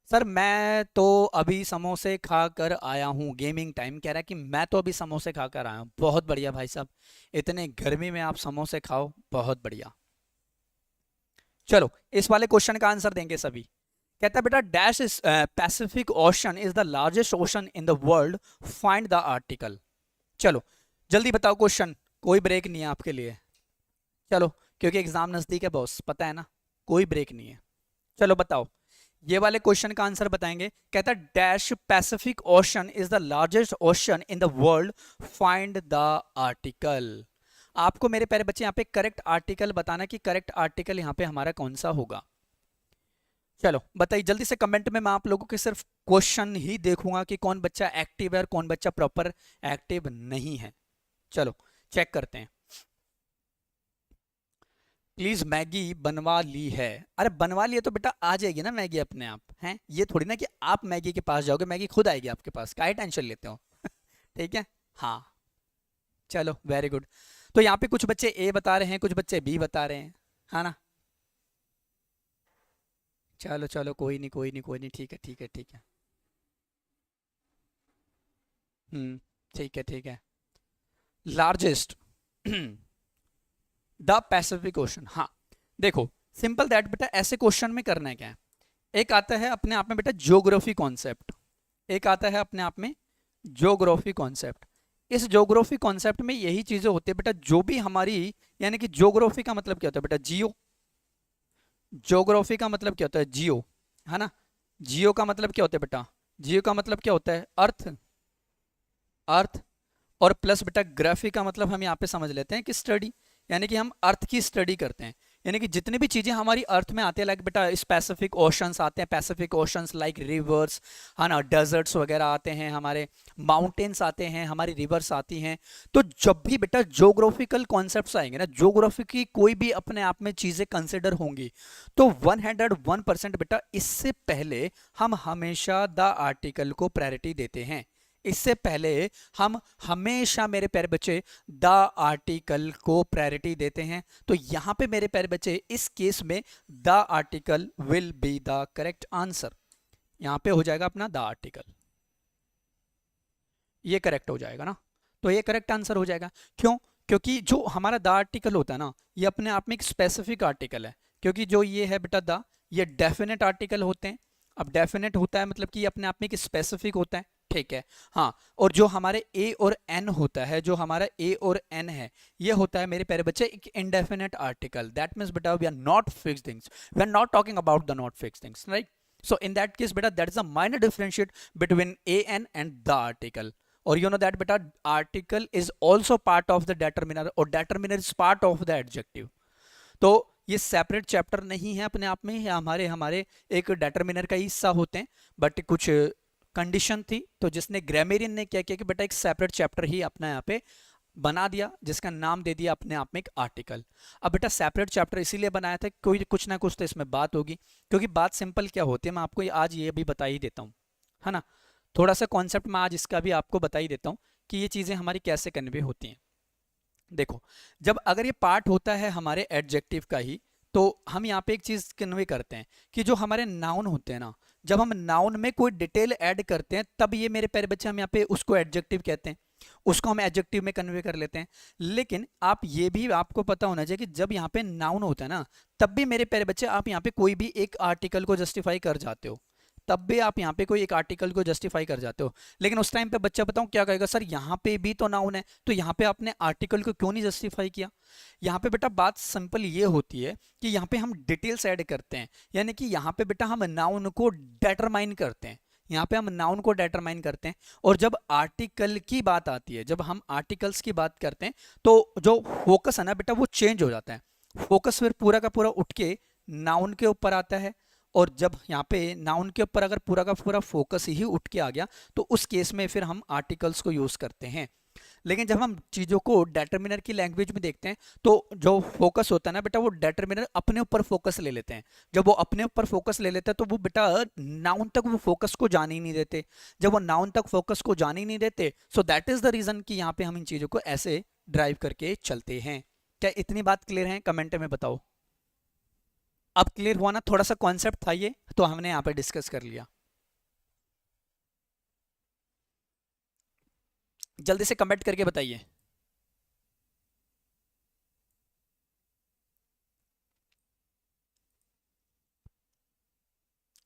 Sir मैं तो अभी समोसे खा कर आया हूँ, गेमिंग टाइम कह रहा है कि मैं तो अभी समोसे खा कर आया हूँ। बहुत बढ़िया भाई साहब, इतने गर्मी में आप समोसे खाओ, बहुत बढ़िया। चलो इस वाले क्वेश्चन का आंसर देंगे सभी। कहता है बेटा dash is Pacific ocean is the largest ocean in the world, find the article. चलो जल्दी बताओ क्वेश्चन, कोई ब्रेक नहीं है आपके लिए। चलो, क्योंकि एग्जाम नजदीक है बॉस, पता है ना, कोई ब्रेक नहीं है। चलो बताओ, ये वाले क्वेश्चन का आंसर बताएंगे। कहता है dash Pacific ocean is the largest ocean in the world, find the article. आपको मेरे प्यारे बच्चे यहाँ पे करेक्ट आर्टिकल बताना कि करेक्ट आर्टिकल यहाँ पे हमारा कौन सा होगा। चलो बताइए जल्दी से कमेंट में, मैं आप लोगों के सिर्फ क्वेश्चन ही देखूंगा कि कौन बच्चा एक्टिव है और कौन बच्चा प्रॉपर एक्टिव नहीं है। चलो चेक करते हैं। प्लीज मैगी बनवा ली है। अरे बनवा लिए तो बेटा आ जाएगी ना मैगी अपने आप, हैं ये थोड़ी ना कि आप मैगी के पास जाओगे, मैगी खुद आएगी आपके पास, काहे टेंशन लेते हो। ठीक है, हाँ चलो वेरी गुड। तो यहाँ पे कुछ बच्चे ए बता रहे हैं, कुछ बच्चे बी बता रहे हैं, है ना। चलो चलो कोई नहीं कोई नहीं कोई नहीं, ठीक है ठीक है ठीक है। ठीक है ठीक है। लार्जेस्ट द पैसिफिक ओशन, हाँ देखो सिंपल दैट बेटा, ऐसे क्वेश्चन में करना है क्या है, एक आता है अपने आप में बेटा ज्योग्राफी कॉन्सेप्ट, एक आता है अपने आप में ज्योग्राफी कॉन्सेप्ट। इस ज्योग्राफी कॉन्सेप्ट में यही चीजें होती है बेटा, जो भी हमारी, यानी कि ज्योग्राफी का मतलब क्या होता है बेटा, जियो। ज्योग्राफी का मतलब क्या होता है, जियो, है ना। जियो का मतलब क्या होता है बेटा, जियो का मतलब क्या होता है, अर्थ, अर्थ। और प्लस बेटा ग्राफी का मतलब हम यहाँ पे समझ लेते हैं कि स्टडी, यानी कि हम अर्थ की स्टडी करते हैं। यानी कि जितनी भी चीजें हमारी अर्थ में आती है, लाइक बेटा स्पेसिफिक ओशंस आते हैं, पैसिफिक ओशंस लाइक रिवर्स, है ना, डेजर्ट्स वगैरह आते हैं हमारे, माउंटेन्स आते हैं, हमारी रिवर्स आती हैं। तो जब भी बेटा ज्योग्राफिकल कॉन्सेप्ट्स आएंगे ना, ज्योग्राफी की कोई भी अपने आप में चीजें कंसिडर होंगी, तो 101% बेटा इससे पहले हम हमेशा द आर्टिकल को प्रायोरिटी देते हैं। इससे पहले हम हमेशा मेरे प्यारे बच्चे द आर्टिकल को प्रायोरिटी देते हैं। तो यहां पे मेरे प्यारे बच्चे इस केस में the article will be the correct answer. यहां पे हो जाएगा अपना द आर्टिकल, ये करेक्ट हो जाएगा ना। तो ये करेक्ट आंसर हो जाएगा, क्यों, क्योंकि जो हमारा द आर्टिकल होता है ना, ये अपने आप में एक स्पेसिफिक आर्टिकल है। क्योंकि जो ये है बेटा द, ये डेफिनेट आर्टिकल होते हैं। अब डेफिनेट होता है मतलब कि ये अपने आप में एक स्पेसिफिक होता है, ठीक है। हाँ, और जो हमारे ए और एन होता है, जो हमारा ए और एन है, ये होता है मेरे प्यारे बच्चे एक इंडेफिनेट आर्टिकल। दैट मीन्स बेटा we are not fixed things, we are not talking about the not fixed things, right. So in that case beta, that is a minor differentiate between an and the article. Or you know that beta, article is also part of the determiner, or determiner is part of the adjective. तो ये सेपरेट चैप्टर नहीं है अपने आप में, ये हमारे हमारे एक डिटरमिनर का हिस्सा होते हैं। बट कुछ कंडीशन थी, तो जिसने ग्रामेरियन ने क्या किया कि बेटा एक सेपरेट चैप्टर ही अपना यहाँ पे बना दिया, जिसका नाम दे दिया अपने आप में एक आर्टिकल। अब बेटा सेपरेट चैप्टर इसीलिए बनाया था, कोई कुछ ना कुछ तो इसमें बात होगी। क्योंकि बात सिंपल क्या होती है, मैं आपको आज ये भी बता ही देता हूँ, है ना। थोड़ा सा कॉन्सेप्ट मैं आज इसका भी आपको बता ही देता हूँ कि ये चीज़ें हमारी कैसे कन्वे होती हैं। देखो, जब अगर ये पार्ट होता है हमारे एडजेक्टिव का ही, तो हम यहाँ पे एक चीज़ कन्वे करते हैं कि जो हमारे नाउन होते हैं ना, जब हम नाउन में कोई डिटेल ऐड करते हैं, तब ये मेरे प्यारे बच्चे हम यहाँ पे उसको एडजेक्टिव कहते हैं, उसको हम एडजेक्टिव में कन्वे कर लेते हैं। लेकिन आप ये भी आपको पता होना चाहिए कि जब यहाँ पे नाउन होता है ना, तब भी मेरे प्यारे बच्चे आप यहाँ पे कोई भी एक आर्टिकल को जस्टिफाई कर जाते हो, तब भी आप यहाँ पे कोई एक आर्टिकल को जस्टिफाई कर जाते हो। लेकिन उस टाइम पे बच्चा बताऊं क्या कहेगा, सर यहाँ पे भी तो नाउन है, तो यहाँ पे आपने आर्टिकल को क्यों नहीं जस्टिफाई किया। यहाँ पे बेटा बात सिंपल ये होती है कि यहाँ पे हम डिटेल्स ऐड करते हैं, यानी कि यहाँ पे बेटा हम नाउन को डिटरमाइन करते हैं, यहाँ पे हम नाउन को डिटरमाइन करते हैं। और जब आर्टिकल की बात आती है, जब हम आर्टिकल्स की बात करते हैं, तो जो फोकस है ना बेटा वो चेंज हो जाता है। फोकस फिर पूरा का पूरा उठ के नाउन के ऊपर आता है। और जब यहाँ पे नाउन के ऊपर अगर पूरा का पूरा फोकस ही उठ के आ गया, तो उस केस में फिर हम आर्टिकल्स को यूज करते हैं। लेकिन जब हम चीजों को डेटरमिनर की लैंग्वेज में देखते हैं, तो जो फोकस होता है ना बेटा, वो डेटरमिनर अपने ऊपर फोकस ले लेते हैं। जब वो अपने ऊपर फोकस ले लेते हैं, तो वो बेटा नाउन तक वो फोकस को जाने ही नहीं देते। जब वो नाउन तक फोकस को जाने ही नहीं देते, so that is the reason कि यहाँ पे हम इन चीजों को ऐसे ड्राइव करके चलते हैं। क्या इतनी बात क्लियर है, कमेंट में बताओ। अब क्लियर हुआ ना, थोड़ा सा कॉन्सेप्ट था ये, तो हमने यहाँ पे डिस्कस कर लिया। जल्दी से कमेंट करके बताइए।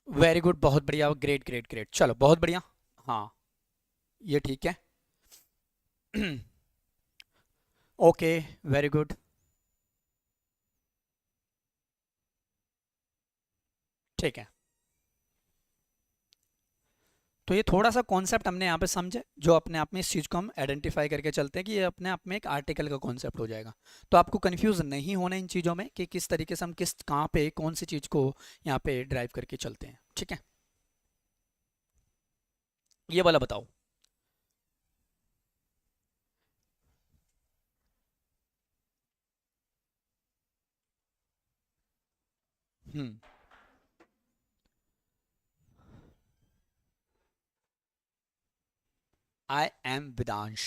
वेरी गुड, बहुत बढ़िया, ग्रेट ग्रेट ग्रेट, चलो बहुत बढ़िया। हाँ ये ठीक है। Okay, very good. ठीक है, तो ये थोड़ा सा कॉन्सेप्ट हमने यहाँ पे समझे, जो अपने आप में इस चीज़ को हम आइडेंटिफाई करके चलते हैं कि ये अपने आप में एक आर्टिकल का कॉन्सेप्ट हो जाएगा। तो आपको कंफ्यूज नहीं होना इन चीज़ों में कि किस तरीके से हम किस कहाँ पे कौन सी चीज़ को यहाँ पे ड्राइव करके चलते हैं। ठीक है, ये वाला बताओ। Hmm. I am Vidansh.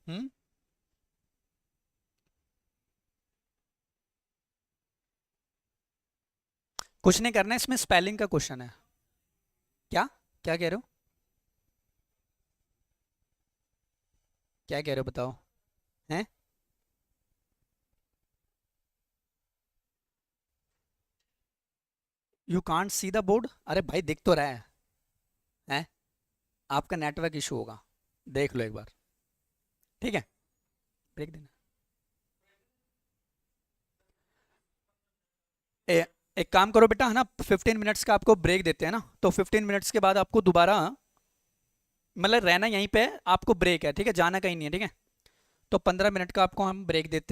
Hmm. कुछ नहीं करना है, इसमें स्पेलिंग का क्वेश्चन है। क्या क्या कह रहे हो? क्या कह रहे हो बताओ? हैं? You can't see the board? अरे भाई दिख तो रहा है। हैं? आपका नेटवर्क इशू होगा, देख लो एक बार। ठीक है, ब्रेक देना। ए, एक काम करो बेटा, है ना, 15 मिनट्स का आपको ब्रेक देते हैं ना, तो 15 मिनट्स के बाद आपको दोबारा, मतलब रहना यहीं पे है, आपको ब्रेक है, ठीक है, जाना कहीं नहीं है, ठीक है। तो 15 मिनट का आपको हम ब्रेक देते हैं।